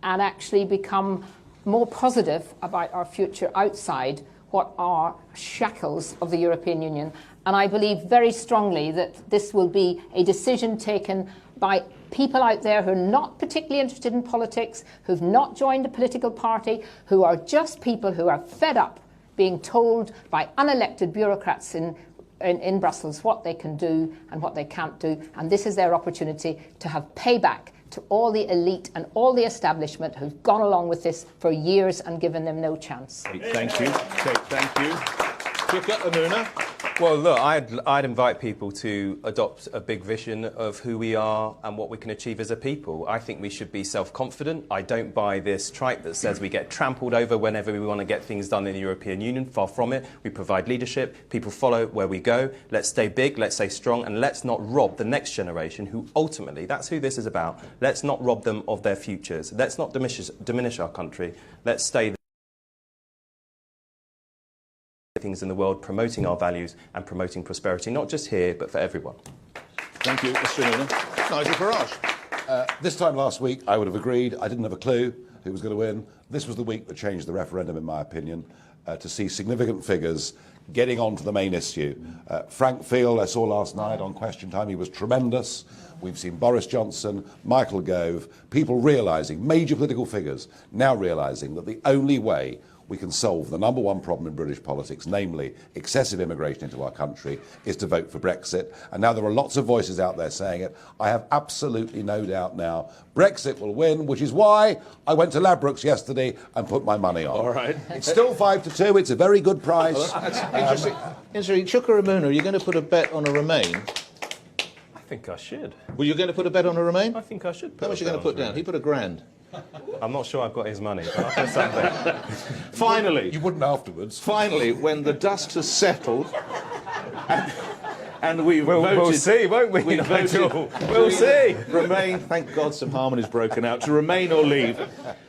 and actually become more positive about our future outside what are shackles of the European Union. And I believe very strongly that this will be a decision taken by people out there who are not particularly interested in politics, who've not joined a political party, who are just people who are fed up being told by unelected bureaucrats in Brussels what they can do and what they can't do. And this is their opportunity to have payback to all the elite and all the establishment who've gone along with this for years and given them no chance. Thank you. Kate, thank you. Amuna. Well, look, I'd invite people to adopt a big vision of who we are and what we can achieve as a people. I think we should be self-confident. I don't buy this tripe that says we get trampled over whenever we want to get things done in the European Union. Far from it. We provide leadership. People follow where we go. Let's stay big. Let's stay strong. And let's not rob the next generation, who ultimately, that's who this is about. Let's not rob them of their futures. Let's not diminish our country. Let's stay things in the world, promoting our values and promoting prosperity, not just here, but for everyone. Thank you, Mr. Noonan. Nigel Farage. This time last week, I would have agreed. I didn't have a clue who was going to win. This was the week that changed the referendum, in my opinion, to see significant figures getting on to the main issue. Frank Field, I saw last night on Question Time, he was tremendous. We've seen Boris Johnson, Michael Gove, people realising, major political figures, now realising that the only way we can solve the number one problem in British politics, namely excessive immigration into our country, is to vote for Brexit. And now there are lots of voices out there saying it. I have absolutely no doubt now Brexit will win, which is why I went to Ladbrokes yesterday and put my money on. All right. It's still 5-2. It's a very good price. Oh, that's interesting. Interesting. Chuka Ramuna, are you going to put a bet on a Remain? I think I should. Well, you're going to put a bet on a Remain? I think I should. How much are you going to put down? He put £1,000. I'm not sure I've got his money, but I'll put something. Finally. You wouldn't afterwards. Finally, when the dust has settled and we've voted... We'll see, won't we? We'll see. Remain, thank God some harmony's broken out. To remain or leave.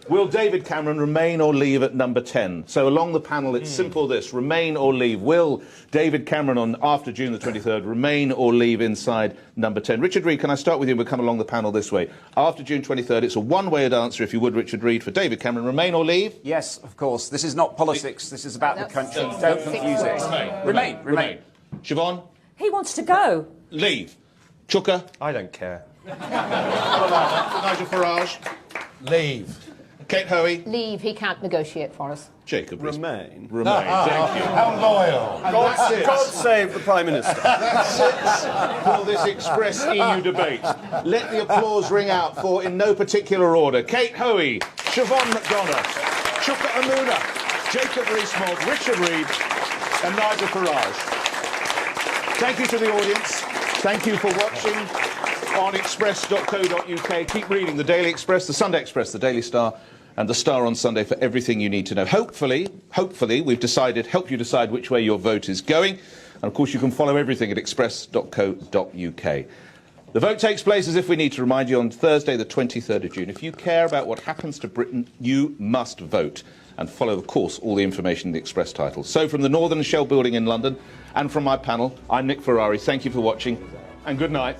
Will David Cameron remain or leave at number 10? So along the panel, it's simple this. Remain or leave. Will David Cameron after June the 23rd remain or leave inside number 10? Richard Reid, can I start with you and we'll come along the panel this way? After June 23rd, it's a one-way answer, if you would, Richard Reid, for David Cameron. Remain or leave? Yes, of course. This is not politics. This is about the country. Don't confuse it. Remain. Siobhan? He wants to go. Leave. Chuka? I don't care. Nigel Farage? Leave. Kate Hoey? Leave. He can't negotiate for us. Jacob Rees. Remain. Thank you. How loyal. God save the Prime Minister. That's it for this Express EU debate. Let the applause ring out for, in no particular order, Kate Hoey, Siobhan McDonough, Chuka Amuna, Jacob Rees-Mogg, Richard Reid and Nigel Farage. Thank you to the audience. Thank you for watching on express.co.uk. Keep reading the Daily Express, the Sunday Express, the Daily Star and the Star on Sunday for everything you need to know. Hopefully, we've decided, help you decide which way your vote is going. And of course, you can follow everything at express.co.uk. The vote takes place, as if we need to remind you, on Thursday, the 23rd of June. If you care about what happens to Britain, you must vote and follow, of course, all the information in the Express title. So from the Northern and Shell Building in London and from my panel, I'm Nick Ferrari. Thank you for watching and good night.